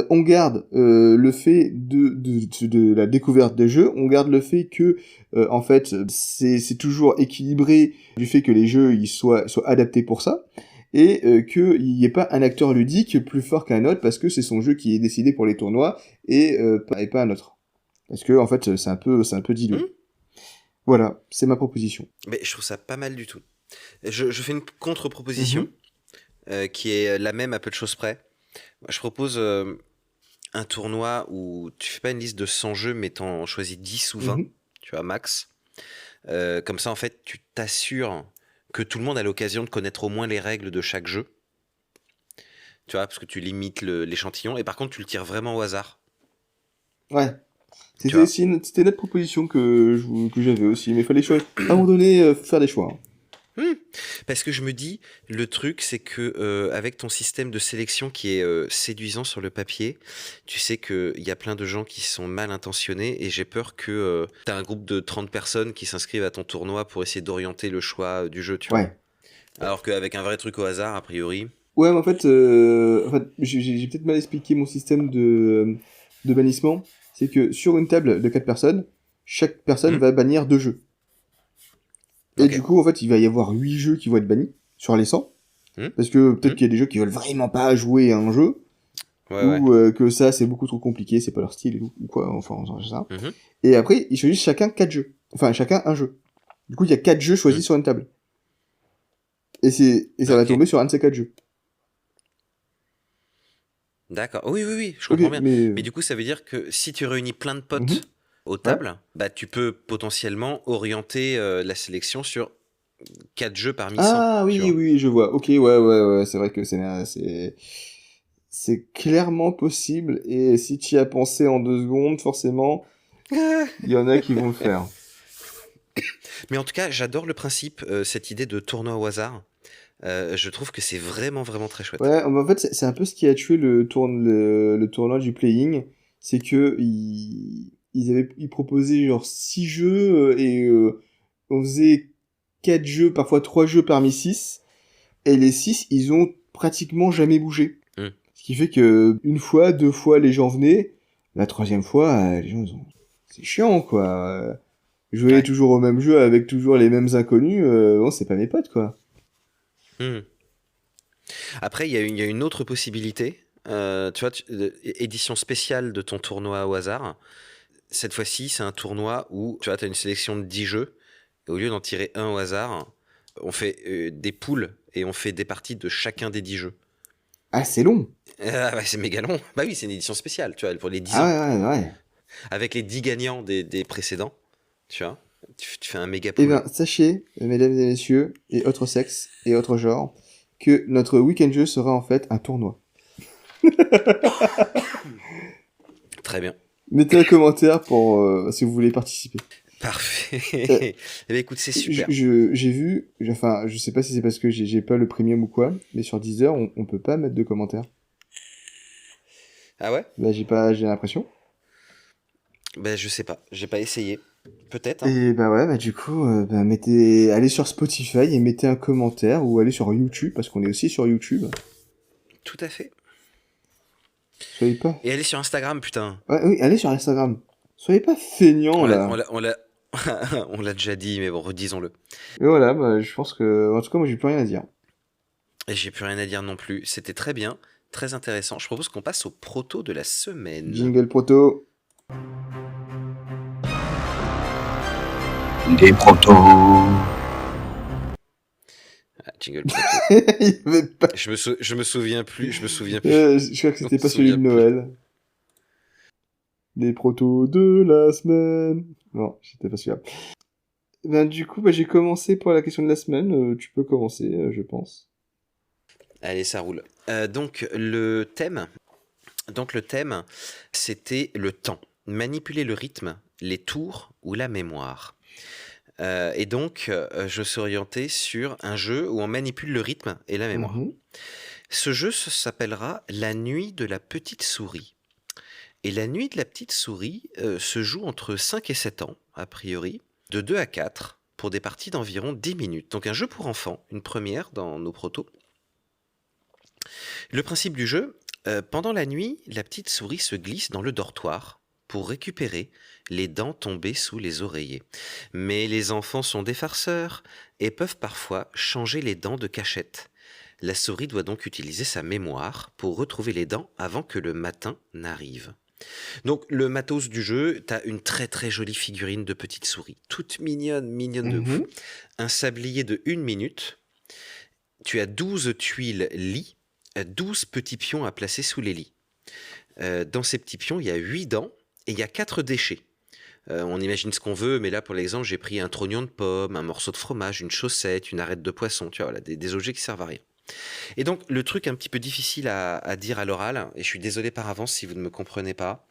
on garde le fait de la découverte des jeux, on garde le fait que en fait c'est toujours équilibré du fait que les jeux ils soient adaptés pour ça, et qu'il n'y ait pas un acteur ludique plus fort qu'un autre parce que c'est son jeu qui est décidé pour les tournois et pas un autre. Parce que en fait c'est un peu dilué. Voilà, c'est ma proposition. Mais je trouve ça pas mal du tout. Je fais une contre-proposition qui est la même à peu de choses près. Moi, je propose un tournoi où tu fais pas une liste de 100 jeux, mais t'en choisis 10 ou 20, tu vois, max. Comme ça, en fait, tu t'assures que tout le monde a l'occasion de connaître au moins les règles de chaque jeu. Tu vois, parce que tu limites l'échantillon. Et par contre, tu le tires vraiment au hasard. Ouais. C'était notre proposition que j'avais aussi. Mais il fallait choisir. À un moment donné, faire des choix. Parce que je me dis, le truc, c'est que avec ton système de sélection qui est séduisant sur le papier, tu sais qu'il y a plein de gens qui sont mal intentionnés et j'ai peur que tu as un groupe de 30 personnes qui s'inscrivent à ton tournoi pour essayer d'orienter le choix du jeu, tu vois. Alors qu'avec un vrai truc au hasard, a priori... Ouais, mais en fait j'ai peut-être mal expliqué mon système de bannissement. C'est que sur une table de 4 personnes, chaque personne va bannir 2 jeux. Et du coup, en fait, il va y avoir 8 jeux qui vont être bannis sur les 100. Parce que peut-être qu'il y a des jeux qui veulent vraiment pas jouer à un jeu. Ou que ça, c'est beaucoup trop compliqué, c'est pas leur style ou quoi, enfin, on ça. Et après, ils choisissent chacun 4 jeux. Enfin, chacun un jeu. Du coup, il y a 4 jeux choisis sur une table. Et ça va tomber sur un de ces 4 jeux. D'accord. Oui, je comprends bien. Mais du coup, ça veut dire que si tu réunis plein de potes aux tables, bah, tu peux potentiellement orienter la sélection sur 4 jeux parmi 100. Ah oui, je vois. Ok, ouais, c'est vrai que c'est clairement possible, et si tu y as pensé en 2 secondes, forcément, il y en a qui vont le faire. Mais en tout cas, j'adore le principe, cette idée de tournoi au hasard. Je trouve que c'est vraiment, vraiment très chouette. Ouais, en fait, c'est un peu ce qui a tué le tournoi du playing, c'est que ils proposaient genre 6 jeux, et on faisait 4 jeux, parfois 3 jeux parmi 6, et les 6, ils ont pratiquement jamais bougé. Ce qui fait que une fois, 2 fois, les gens venaient, la 3e fois, les gens c'est chiant, quoi. Jouer toujours au même jeu avec toujours les mêmes inconnus, bon, c'est pas mes potes, quoi. Après, il y a une autre possibilité. Tu vois, édition spéciale de ton tournoi au hasard. Cette fois-ci, c'est un tournoi où tu as une sélection de 10 jeux. Et au lieu d'en tirer un au hasard, on fait des poules et on fait des parties de chacun des 10 jeux. Ah, c'est long. Bah, c'est méga long. Bah oui, c'est une édition spéciale, tu vois, pour les 10 ans. Ouais. Avec les 10 gagnants des précédents, tu vois. Tu fais un méga pool. Eh bien, sachez, mesdames et messieurs, et autres sexes, et autres genres, que notre week-end jeu sera en fait un tournoi. Très bien. Mettez un commentaire pour si vous voulez participer. Parfait. Eh bien, écoute, c'est super. J'ai vu, enfin, je sais pas si c'est parce que j'ai pas le premium ou quoi, mais sur Deezer, on peut pas mettre de commentaires. Ah ouais? Bah, j'ai l'impression. Bah, je sais pas, j'ai pas essayé. Peut-être. Et bah ouais, du coup, allez sur Spotify et mettez un commentaire, ou allez sur YouTube, parce qu'on est aussi sur YouTube. Tout à fait. Soyez pas. Et allez sur Instagram, putain. Ouais, oui, allez sur Instagram. Soyez pas feignants, On l'a, là. on l'a déjà dit, mais bon, redisons-le. Et voilà, bah, je pense que... En tout cas, moi, j'ai plus rien à dire. Et j'ai plus rien à dire non plus. C'était très bien, très intéressant. Je propose qu'on passe au proto de la semaine. Jingle proto. Des protos. Ah, jingle proto. Il y avait pas... Je me souviens plus. Je me souviens plus. je crois que Je c'était me pas celui de souviens plus. Noël. Les protos de la semaine. Non, c'était pas celui-là. Ben, du coup, bah, j'ai commencé pour la question de la semaine. Tu peux commencer, je pense. Allez, ça roule. Donc le thème, c'était le temps. Manipuler le rythme, les tours ou la mémoire. Et donc, je suis orienté sur un jeu où on manipule le rythme et la mémoire. Mhm. Ce jeu s'appellera La Nuit de la Petite Souris. Et La Nuit de la Petite Souris se joue entre 5 et 7 ans, a priori, de 2 à 4, pour des parties d'environ 10 minutes. Donc un jeu pour enfants, une première dans nos protos. Le principe du jeu, pendant la nuit, la petite souris se glisse dans le dortoir pour récupérer les dents tombées sous les oreillers. Mais les enfants sont des farceurs et peuvent parfois changer les dents de cachette. La souris doit donc utiliser sa mémoire pour retrouver les dents avant que le matin n'arrive. Donc le matos du jeu, t'as une très très jolie figurine de petite souris, toute mignonne, mignonne de ouf. Mhm. Un sablier de 1 minute. Tu as 12 tuiles lits, 12 petits pions à placer sous les lits. Dans ces petits pions, il y a 8 dents et il y a 4 déchets. On imagine ce qu'on veut, mais là, pour l'exemple, j'ai pris un trognon de pomme, un morceau de fromage, une chaussette, une arête de poisson, tu vois, voilà, des objets qui servent à rien. Et donc, le truc un petit peu difficile à dire à l'oral, et je suis désolé par avance si vous ne me comprenez pas,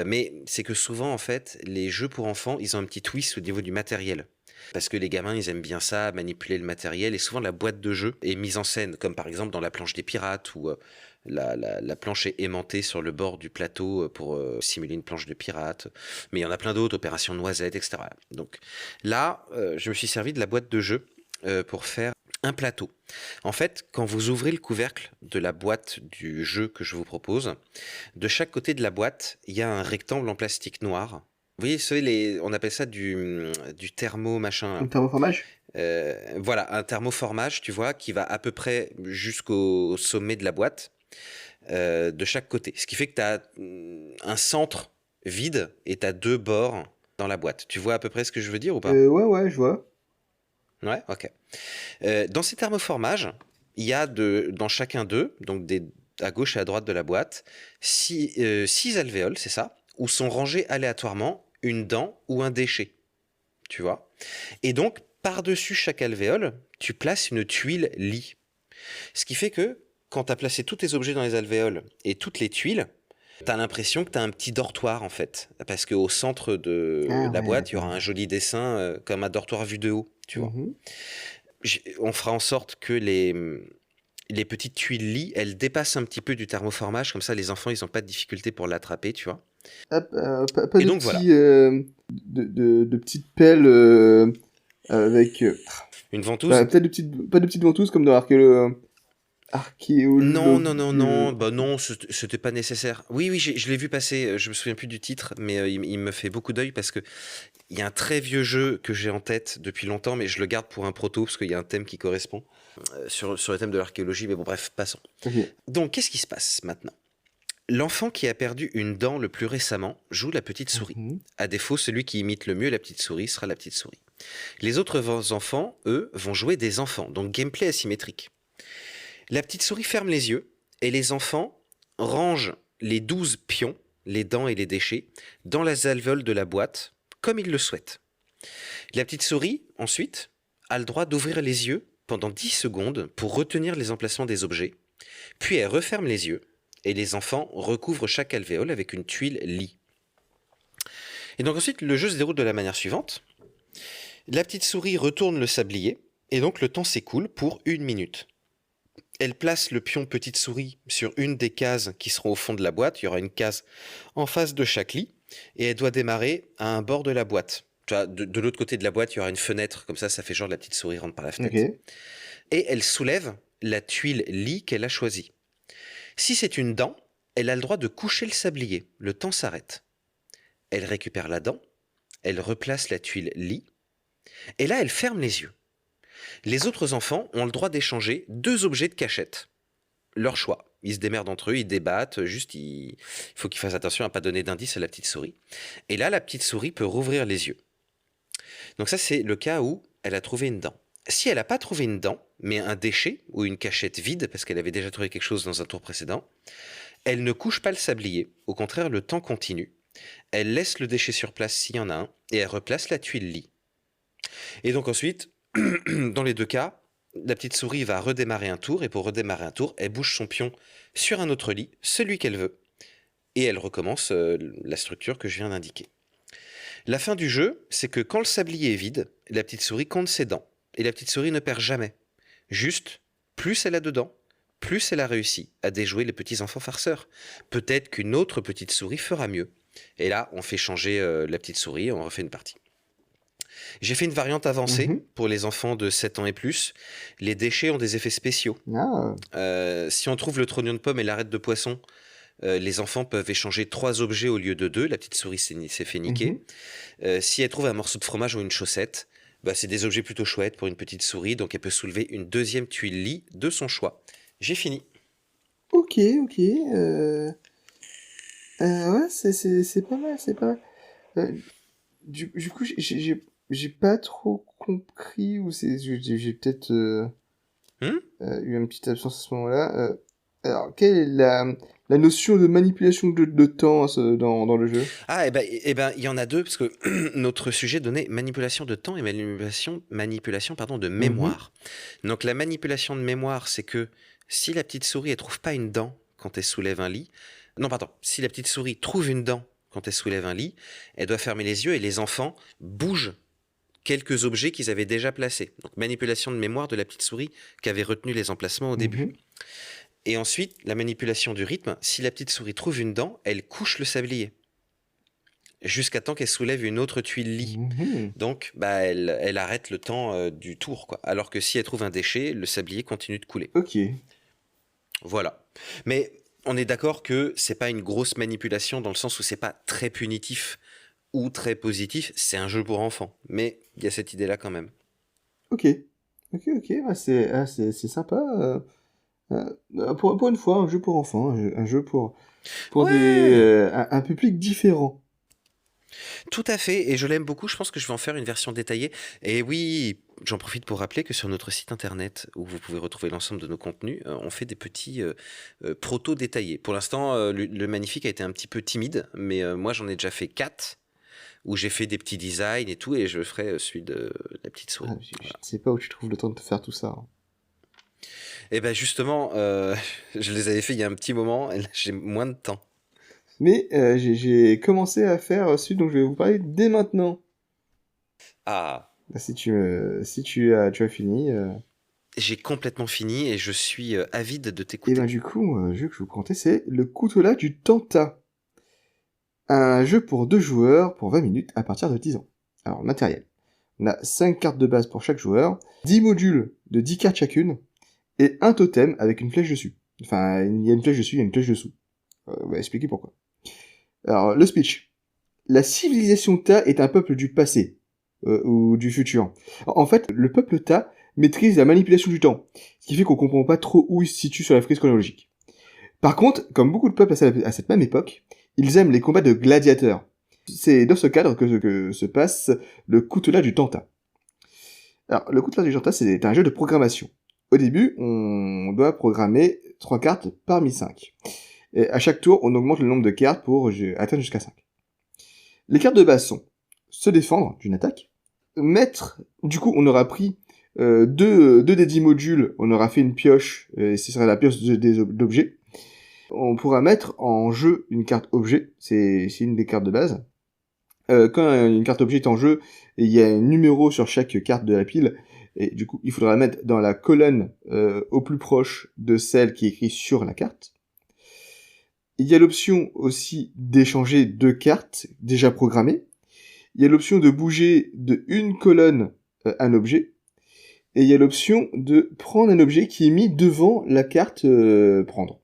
mais c'est que souvent, en fait, les jeux pour enfants, ils ont un petit twist au niveau du matériel. Parce que les gamins, ils aiment bien ça, manipuler le matériel, et souvent la boîte de jeu est mise en scène, comme par exemple dans la planche des pirates, où la planche est aimantée sur le bord du plateau pour simuler une planche de pirate. Mais il y en a plein d'autres, Opération Noisette, etc. Donc là, je me suis servi de la boîte de jeu pour faire un plateau. En fait, quand vous ouvrez le couvercle de la boîte du jeu que je vous propose, de chaque côté de la boîte, il y a un rectangle en plastique noir. Vous voyez, on appelle ça du thermo machin. Un thermoformage. Voilà, un thermoformage, tu vois, qui va à peu près jusqu'au sommet de la boîte, de chaque côté. Ce qui fait que tu as un centre vide et tu as 2 bords dans la boîte. Tu vois à peu près ce que je veux dire ou pas? Ouais, je vois. Ouais, ok. Dans ces thermoformages, il y a dans chacun d'eux, donc à gauche et à droite de la boîte, 6 alvéoles, c'est ça, où sont rangés aléatoirement une dent ou un déchet. Tu vois? Et donc, par-dessus chaque alvéole, tu places une tuile lit. Ce qui fait que, quand tu as placé tous tes objets dans les alvéoles et toutes les tuiles, tu as l'impression que tu as un petit dortoir en fait. Parce qu'au centre de Ah la ouais, boîte, il y d'accord. aura un joli dessin comme un dortoir vu de haut, tu vois. Mhm. On fera en sorte que les petites tuiles lits, elles dépassent un petit peu du thermoformage, comme ça les enfants, ils n'ont pas de difficulté pour l'attraper, tu vois. Hop, pas Et de donc voilà, petits, de petites pelles avec... une bah, ventouse. peut-être pas de petites ventouses comme dans Non, non, non, non, bah non, c'était pas nécessaire. Oui, oui, je l'ai vu passer, je me souviens plus du titre, mais il me fait beaucoup d'œil parce que il y a un très vieux jeu que j'ai en tête depuis longtemps, mais je le garde pour un proto parce qu'il y a un thème qui correspond sur le thème de l'archéologie, mais bon, bref, passons. Ok. Donc, qu'est-ce qui se passe maintenant? L'enfant qui a perdu une dent le plus récemment joue la petite souris. Mhm. À défaut, celui qui imite le mieux la petite souris sera la petite souris. Les autres enfants, eux, vont jouer des enfants, donc gameplay asymétrique. La petite souris ferme les yeux et les enfants rangent les 12 pions, les dents et les déchets, dans les alvéoles de la boîte, comme ils le souhaitent. La petite souris, ensuite, a le droit d'ouvrir les yeux pendant 10 secondes pour retenir les emplacements des objets, puis elle referme les yeux et les enfants recouvrent chaque alvéole avec une tuile lit. Et donc ensuite, le jeu se déroule de la manière suivante. La petite souris retourne le sablier et donc le temps s'écoule pour 1 minute. Elle place le pion petite souris sur une des cases qui seront au fond de la boîte. Il y aura une case en face de chaque lit et elle doit démarrer à un bord de la boîte. Tu vois, de l'autre côté de la boîte, il y aura une fenêtre, comme ça fait genre la petite souris rentre par la fenêtre. Ok. Et elle soulève la tuile lit qu'elle a choisie. Si c'est une dent, elle a le droit de coucher le sablier. Le temps s'arrête. elle récupère la dent, elle replace la tuile lit, et là elle ferme les yeux. Les autres enfants ont le droit d'échanger 2 objets de cachette. Leur choix. Ils se démerdent entre eux, ils débattent, juste il faut qu'ils fassent attention à ne pas donner d'indice à la petite souris. Et là, la petite souris peut rouvrir les yeux. Donc ça, c'est le cas où elle a trouvé une dent. Si elle n'a pas trouvé une dent, mais un déchet ou une cachette vide, parce qu'elle avait déjà trouvé quelque chose dans un tour précédent, elle ne couche pas le sablier. Au contraire, le temps continue. Elle laisse le déchet sur place s'il y en a un, et elle replace la tuile lit. Et donc ensuite, dans les 2 cas, la petite souris va redémarrer un tour, et pour redémarrer un tour, elle bouge son pion sur un autre lit, celui qu'elle veut, et elle recommence la structure que je viens d'indiquer. La fin du jeu, c'est que quand le sablier est vide, la petite souris compte ses dents, et la petite souris ne perd jamais. Juste, plus elle a de dents, plus elle a réussi à déjouer les petits enfants farceurs. Peut-être qu'une autre petite souris fera mieux. Et là, on fait changer la petite souris, on refait une partie. J'ai fait une variante avancée pour les enfants de 7 ans et plus. Les déchets ont des effets spéciaux. Si on trouve le trognon de pomme et l'arête de poisson, les enfants peuvent échanger 3 objets au lieu de 2. La petite souris s'est fait niquer. Si elle trouve un morceau de fromage ou une chaussette, c'est des objets plutôt chouettes pour une petite souris, donc elle peut soulever une 2e tuile lit de son choix. J'ai fini. Ok. Ouais, c'est pas mal, c'est pas mal. Du coup, j'ai pas trop compris, ou j'ai peut-être eu une petite absence à ce moment-là. Alors, quelle est la notion de manipulation de temps dans le jeu? Ah, il y en a 2, parce que notre sujet donnait manipulation de temps et manipulation de mémoire. Donc la manipulation de mémoire, c'est que si la petite souris, elle trouve pas une dent quand elle soulève un lit... Non, pardon, si la petite souris trouve une dent quand elle soulève un lit, elle doit fermer les yeux et les enfants bougent quelques objets qu'ils avaient déjà placés. Donc manipulation de mémoire de la petite souris qui avait retenu les emplacements au début. Et ensuite, la manipulation du rythme, si la petite souris trouve une dent, elle couche le sablier. Jusqu'à temps qu'elle soulève une autre tuile lit. Donc, elle arrête le temps du tour, quoi. Alors que si elle trouve un déchet, le sablier continue de couler. Ok. Voilà. Mais on est d'accord que c'est pas une grosse manipulation dans le sens où c'est pas très punitif ou très positif. C'est un jeu pour enfants. Mais il y a cette idée-là quand même. Ok. C'est sympa. Pour une fois, un jeu pour enfants, un jeu pour Ouais. un public différent. Tout à fait, et je l'aime beaucoup, je pense que je vais en faire une version détaillée. Et oui, j'en profite pour rappeler que sur notre site internet, où vous pouvez retrouver l'ensemble de nos contenus, on fait des petits protos détaillés. Pour l'instant, le Magnifique a été un petit peu timide, mais moi j'en ai déjà fait 4, où j'ai fait des petits designs et tout, et je ferai celui de la petite souris. Je ne sais pas où tu trouves le temps de faire tout ça. Et ben justement, je les avais fait il y a un petit moment, et là j'ai moins de temps. Mais j'ai commencé à faire celui dont je vais vous parler dès maintenant. Ah. Si tu as fini. J'ai complètement fini et je suis avide de t'écouter. Et ben du coup, le jeu que je vous présentais, c'est le Coutelas du Tanta. Un jeu pour 2 joueurs pour 20 minutes à partir de 10 ans. Alors, matériel. On a 5 cartes de base pour chaque joueur, 10 modules de 10 cartes chacune, et un totem avec une flèche dessus. Enfin, il y a une flèche dessus, il y a une flèche dessous. On va expliquer pourquoi. Alors, le speech. La civilisation Ta est un peuple du passé, ou du futur. En fait, le peuple Ta maîtrise la manipulation du temps, ce qui fait qu'on comprend pas trop où il se situe sur la frise chronologique. Par contre, comme beaucoup de peuples à cette même époque, ils aiment les combats de gladiateurs. C'est dans ce cadre que se passe le Coutelas du Tanta. Alors, le Coutelas du Tanta, c'est un jeu de programmation. Au début, on doit programmer 3 cartes parmi 5. Et à chaque tour, on augmente le nombre de cartes pour atteindre jusqu'à 5. Les cartes de base sont se défendre d'une attaque, mettre... Du coup, on aura pris 2 des 10 modules, on aura fait une pioche, et ce sera la pioche d'objets. On pourra mettre en jeu une carte objet, c'est une des cartes de base. Quand une carte objet est en jeu, il y a un numéro sur chaque carte de la pile, et du coup, il faudra la mettre dans la colonne au plus proche de celle qui est écrite sur la carte. Il y a l'option aussi d'échanger 2 cartes déjà programmées. Il y a l'option de bouger de une colonne un objet. Et il y a l'option de prendre un objet qui est mis devant la carte prendre.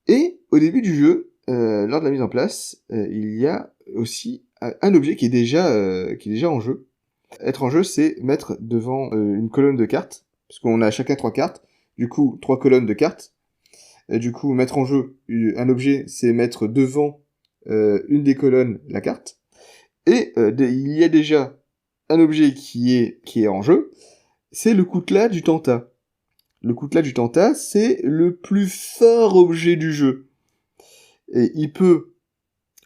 Et au début du jeu, lors de la mise en place, il y a aussi un objet qui est déjà en jeu. Être en jeu, c'est mettre devant une colonne de cartes, puisqu'on a chacun 3 cartes, du coup 3 colonnes de cartes. Et du coup, mettre en jeu un objet, c'est mettre devant une des colonnes la carte. Et il y a déjà un objet qui est en jeu, c'est le coutelas du Tanta. Le coutelas du Tanta, c'est le plus fort objet du jeu. Et il peut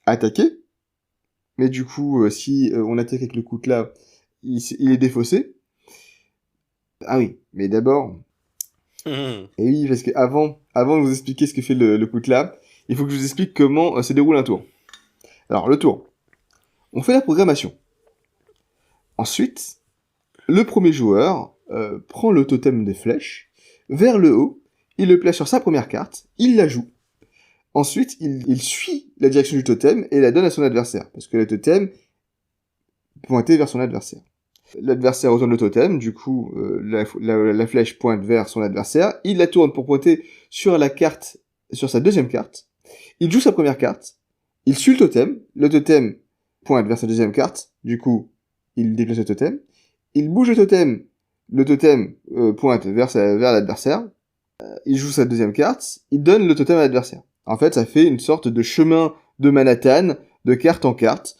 attaquer, mais du coup, si on attaque avec le coutelas, il est défaussé. Ah oui, mais d'abord... Et oui, parce que avant de vous expliquer ce que fait le coutelas, il faut que je vous explique comment se déroule un tour. Alors, le tour. On fait la programmation. Ensuite, le premier joueur prend le totem des flèches vers le haut, il le place sur sa première carte, il la joue. Ensuite, il suit la direction du totem et la donne à son adversaire, parce que le totem pointait vers son adversaire. L'adversaire retourne le totem, du coup, la flèche pointe vers son adversaire, il la tourne pour pointer sur la carte, sur sa deuxième carte, il joue sa première carte, il suit le totem pointe vers sa deuxième carte, du coup, il déplace le totem, il bouge le totem pointe vers l'adversaire, il joue sa deuxième carte, il donne le totem à l'adversaire. En fait, ça fait une sorte de chemin de Manhattan, de carte en carte,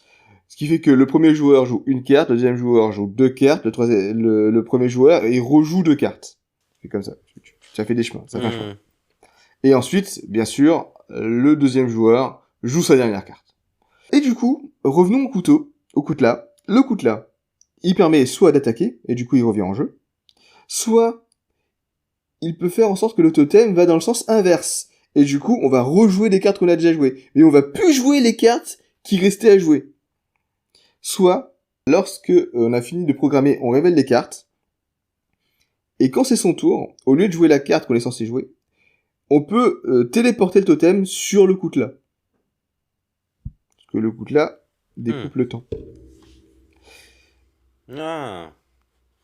ce qui fait que le premier joueur joue une carte, le deuxième joueur joue 2 cartes, le premier joueur, il rejoue 2 cartes. C'est comme ça. Ça fait des chemins, ça fait un chemin. Et ensuite, bien sûr, le deuxième joueur joue sa dernière carte. Et du coup, revenons au coutelas. Le coutelas, il permet soit d'attaquer, et du coup il revient en jeu, soit il peut faire en sorte que le totem va dans le sens inverse. Et du coup, on va rejouer des cartes qu'on a déjà jouées. Mais on va plus jouer les cartes qui restaient à jouer. Soit, lorsque on a fini de programmer, on révèle les cartes. Et quand c'est son tour, au lieu de jouer la carte qu'on est censé jouer, on peut téléporter le totem sur le coutelas. Parce que le coutelas découpe le temps. Ah.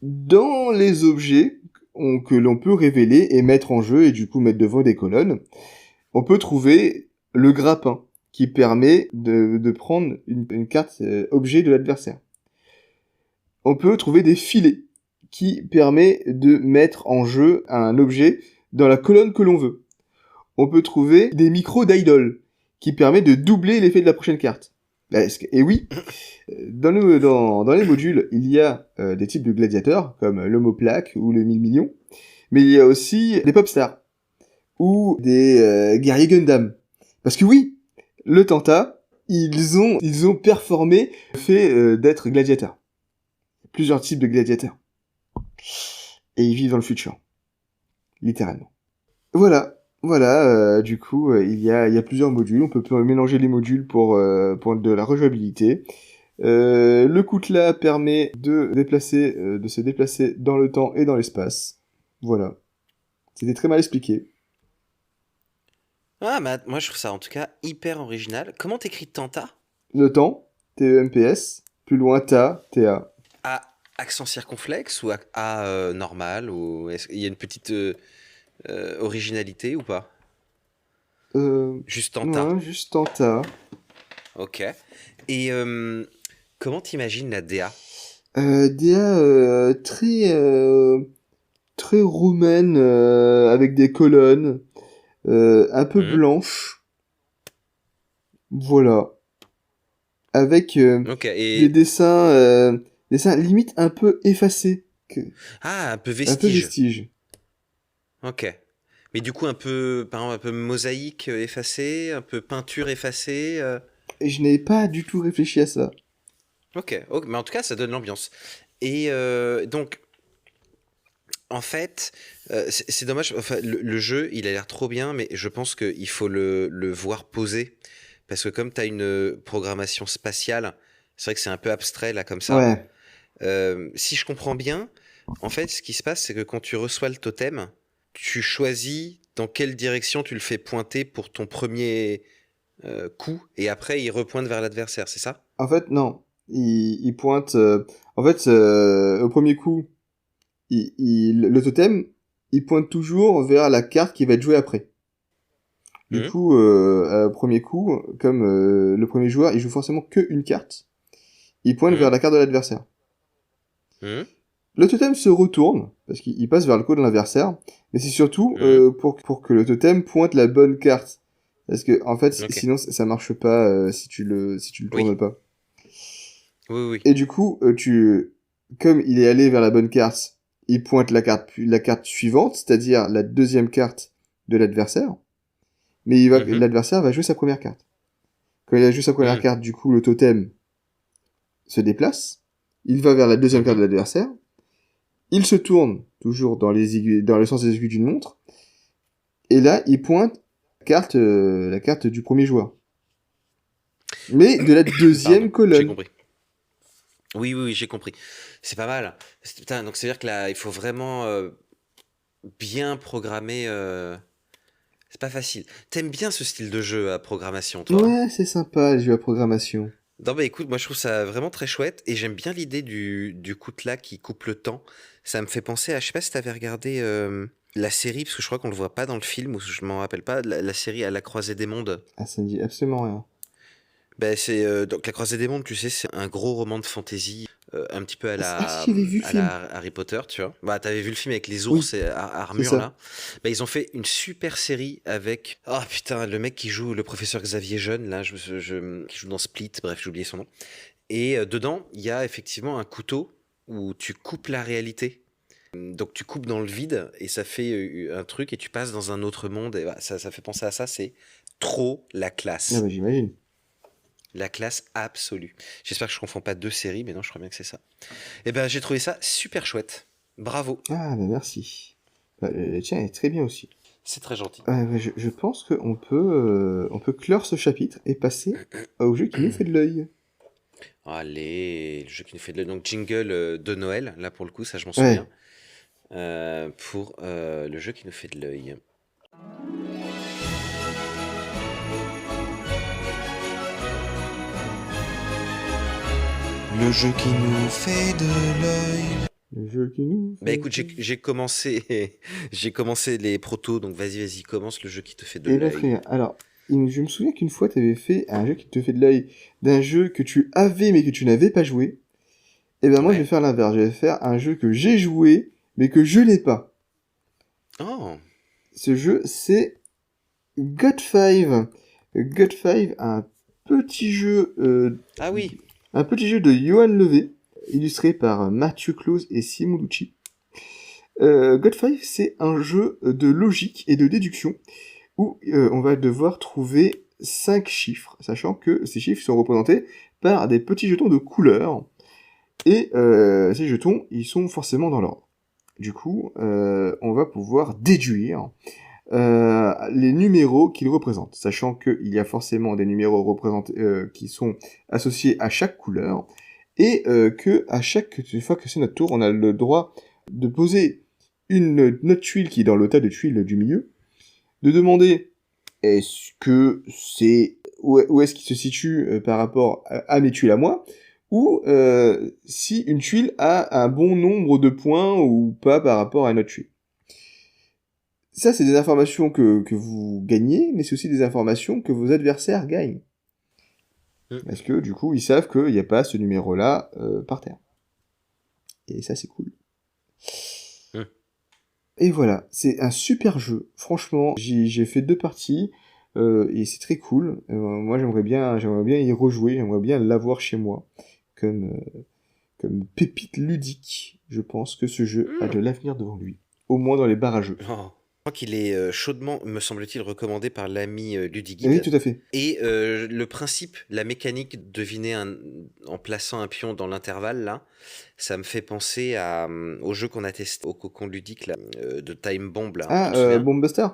Dans les objets que l'on peut révéler et mettre en jeu, et du coup mettre devant des colonnes, on peut trouver le grappin, qui permet de prendre une carte objet de l'adversaire. On peut trouver des filets, qui permet de mettre en jeu un objet dans la colonne que l'on veut. On peut trouver des micros d'idol, qui permet de doubler l'effet de la prochaine carte. Et oui, dans les modules, il y a des types de gladiateurs, comme l'homoplaque ou le 1000 millions, mais il y a aussi des popstars, ou des guerriers Gundam. Parce que oui, le Tanta, ils ont performé le fait d'être gladiateurs. Plusieurs types de gladiateurs. Et ils vivent dans le futur. Littéralement. Voilà, du coup, il y a plusieurs modules. On peut mélanger les modules pour de la rejouabilité. Le coutelas permet de se déplacer dans le temps et dans l'espace. Voilà. C'était très mal expliqué. Ah, bah, moi je trouve ça en tout cas hyper original. Comment t'écris Tanta? Le temps, T-E-M-P-S, plus loin ta, T-A. A accent circonflexe ou A normal ou est-ce qu'il y a une petite originalité ou pas? Juste Tanta. Non, juste Tanta. Ok. Et comment t'imagines la DA? DA très romaine, avec des colonnes, un peu blanches. Voilà. Avec Ok, des dessins limite un peu effacés. Ah, un peu Un peu vestige. vestige. Ok. Mais du coup, par exemple, un peu mosaïque effacée, un peu peinture effacée. Et je n'ai pas du tout réfléchi à ça. Ok, mais en tout cas, ça donne l'ambiance. Et donc, en fait, c'est dommage. Enfin, le jeu, il a l'air trop bien, mais je pense qu'il faut le voir poser. Parce que comme tu as une programmation spatiale, c'est vrai que c'est un peu abstrait, là, comme ça. Ouais. Si je comprends bien, en fait, ce qui se passe, c'est que quand tu reçois le totem, tu choisis dans quelle direction tu le fais pointer pour ton premier coup, et après, il repointe vers l'adversaire, c'est ça? En fait, non. Il pointe... en fait, au premier coup, le totem, il pointe toujours vers la carte qui va être jouée après. Du Mhm. coup, premier coup, comme le premier joueur, il joue forcément que une carte, il pointe vers Mhm. la carte de l'adversaire. Mhm. Le totem se retourne, parce qu'il passe vers le coup de l'adversaire, mais c'est surtout Mhm. pour que le totem pointe la bonne carte. Parce que, en fait, Ok. sinon, ça marche pas si tu le tournes Oui. pas. Oui, oui. Et du coup, comme il est allé vers la bonne carte, il pointe la carte suivante, c'est-à-dire la deuxième carte de l'adversaire, mais Mhm. l'adversaire va jouer sa première carte. Quand il a joué sa première Mhm. carte, du coup, le totem se déplace, il va vers la deuxième carte Mhm. de l'adversaire, il se tourne, toujours dans le sens des aiguilles d'une montre, et là, il pointe la carte du premier joueur. Mais de la Pardon, deuxième j'ai colonne. compris. Oui, oui, oui, j'ai compris. C'est pas mal. Putain, donc c'est-à-dire que là, il faut vraiment bien programmer. C'est pas facile. T'aimes bien ce style de jeu à programmation, toi, hein? Ouais, c'est sympa, les jeux à programmation. Non, bah écoute, moi je trouve ça vraiment très chouette et j'aime bien l'idée du coutelas qui coupe le temps. Ça me fait penser à, je sais pas si t'avais regardé la série, parce que je crois qu'on le voit pas dans le film, ou je m'en rappelle pas, la série À la croisée des mondes. Ah, ça me dit absolument rien. Ben, c'est donc La Croisée des Mondes, tu sais, c'est un gros roman de fantasy, un petit peu Ah si, j'avais vu le à film. la Harry Potter, tu vois. Bah, t'avais vu le film avec les Oui, ours et c'est armure ça. là. Bah, ils ont fait une super série avec. Oh putain, le mec qui joue le professeur Xavier Jeune là, qui joue dans Split. Bref, j'ai oublié son nom. Et dedans, il y a effectivement un couteau où tu coupes la réalité. Donc tu coupes dans le vide et ça fait un truc et tu passes dans un autre monde. Et bah, ça fait penser à ça. C'est trop la Ah classe. bah j'imagine. La classe absolue. J'espère que je confonds pas deux séries, mais non, je crois bien que c'est ça. Et ben, j'ai trouvé ça super chouette. Bravo. Ah bah merci. Bah, tiens, elle est très bien aussi. C'est très gentil. Bah, je pense on peut clore ce chapitre et passer au jeu qui nous fait de l'œil. Allez, le jeu qui nous fait de donc jingle de Noël, là pour le coup, ça je m'en souviens, Ouais. pour le jeu qui nous fait de l'œil. Le jeu qui nous fait de l'œil. Le jeu qui nous Bah fait écoute, de l'œil. j'ai commencé, j'ai commencé les protos, donc vas-y, commence le jeu qui te fait de Eh ben l'œil. frère, alors, je me souviens qu'une fois t'avais fait un jeu qui te fait de l'œil d'un jeu que tu avais mais que tu n'avais pas joué. Eh ben moi je vais Ouais. faire l'inverse, je vais faire un jeu que j'ai joué mais que je n'ai pas. Oh. Ce jeu c'est God 5. God 5, petit jeu, Ah oui. un petit jeu de Johan Levé, illustré par Mathieu Close et Simon Lucci. God 5, c'est un jeu de logique et de déduction où on va devoir trouver 5 chiffres, sachant que ces chiffres sont représentés par des petits jetons de couleur. Et ces jetons, ils sont forcément dans l'ordre. Du coup, on va pouvoir déduire les numéros qu'ils représentent, sachant qu'il y a forcément des numéros représentés qui sont associés à chaque couleur, et que à chaque fois que c'est notre tour, on a le droit de poser notre tuile qui est dans le tas de tuiles du milieu, de demander est-ce que c'est où est-ce qu'il se situe par rapport à mes tuiles à moi, ou si une tuile a un bon nombre de points ou pas par rapport à une autre tuile. Ça, c'est des informations que vous gagnez, mais c'est aussi des informations que vos adversaires gagnent. Mm. Parce que du coup, ils savent qu'il n'y a pas ce numéro-là par terre. Et ça, c'est cool. Mm. Et voilà, c'est un super jeu. Franchement, j'ai fait 2 parties et c'est très cool. Moi, j'aimerais bien y rejouer, j'aimerais bien l'avoir chez moi comme comme pépite ludique. Je pense que ce jeu a Mm. de l'avenir devant lui, au moins dans les bars à jeux. Oh. Je crois qu'il est chaudement, me semble-t-il, recommandé par l'ami Et oui, Ludiguide. tout à fait. Et le principe, la mécanique de deviner en plaçant un pion dans l'intervalle, là, ça me fait penser au jeu qu'on a testé au Cocon Ludique, là, de Time Bomb, là, tu Ah, te souviens? Bomb Buster.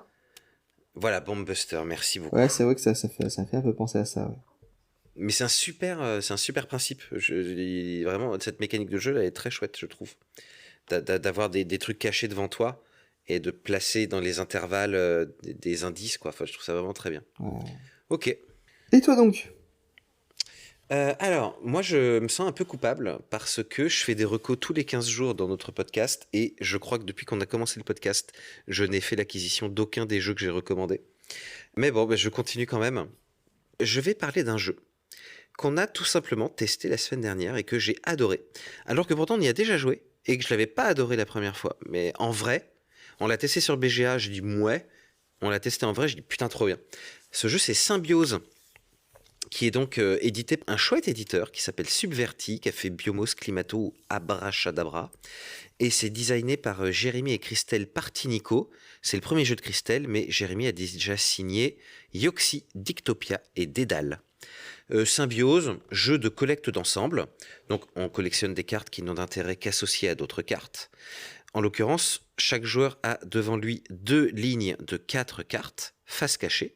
Voilà, Bomb Buster, merci beaucoup. Ouais, c'est vrai que ça fait un peu penser à ça, ouais. Mais c'est un super principe. Vraiment, cette mécanique de jeu, elle est très chouette, je trouve. D'avoir des trucs cachés devant toi et de placer dans les intervalles des indices, quoi. Enfin, je trouve ça vraiment très bien. Ouais. Ok. Et toi donc? Alors, moi, je me sens un peu coupable parce que je fais des recos tous les 15 jours dans notre podcast et je crois que depuis qu'on a commencé le podcast, je n'ai fait l'acquisition d'aucun des jeux que j'ai recommandés. Mais bon, je continue quand même. Je vais parler d'un jeu qu'on a tout simplement testé la semaine dernière et que j'ai adoré. Alors que pourtant on y a déjà joué et que je l'avais pas adoré la première fois. Mais en vrai, on l'a testé sur BGA, j'ai dit ouais. On l'a testé en vrai, j'ai dit putain trop bien. Ce jeu c'est Symbiose, qui est donc édité par un chouette éditeur qui s'appelle Subverti, qui a fait Biomos, Climato ou Abracadabra. Et c'est designé par Jérémy et Christelle Partinico. C'est le premier jeu de Christelle, mais Jérémy a déjà signé Yoxi, Dictopia et Dédale. Symbiose, jeu de collecte d'ensemble. Donc on collectionne des cartes qui n'ont d'intérêt qu'associées à d'autres cartes. En l'occurrence, chaque joueur a devant lui 2 lignes de 4 cartes, face cachée.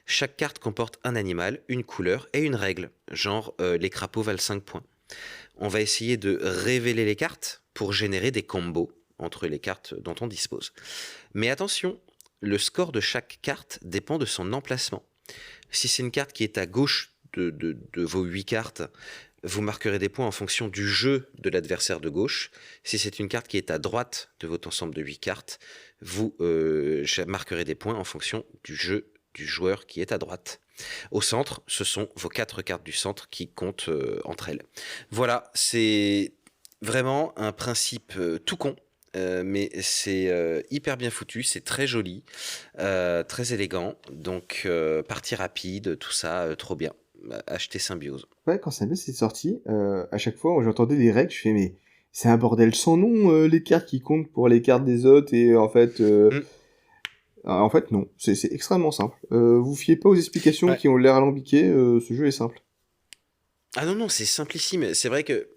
Chaque carte comporte un animal, une couleur et une règle, genre les crapauds valent 5 points. On va essayer de révéler les cartes pour générer des combos entre les cartes dont on dispose. Mais attention, le score de chaque carte dépend de son emplacement. Si c'est une carte qui est à gauche de vos 8 cartes, vous marquerez des points en fonction du jeu de l'adversaire de gauche. Si c'est une carte qui est à droite de votre ensemble de 8 cartes, vous marquerez des points en fonction du jeu du joueur qui est à droite. Au centre, ce sont vos 4 cartes du centre qui comptent entre elles. Voilà, c'est vraiment un principe tout con, mais c'est hyper bien foutu, c'est très joli, très élégant, donc partie rapide, tout ça, trop bien. Acheter Symbiose. Ouais, quand Symbiose est sorti, à chaque fois, j'entendais les règles, je fais, mais c'est un bordel sans nom, les cartes qui comptent pour les cartes des autres, et en fait, non, c'est extrêmement simple. Vous fiez pas aux explications qui ont l'air alambiquées, ce jeu est simple. Ah non, c'est simplissime. C'est vrai que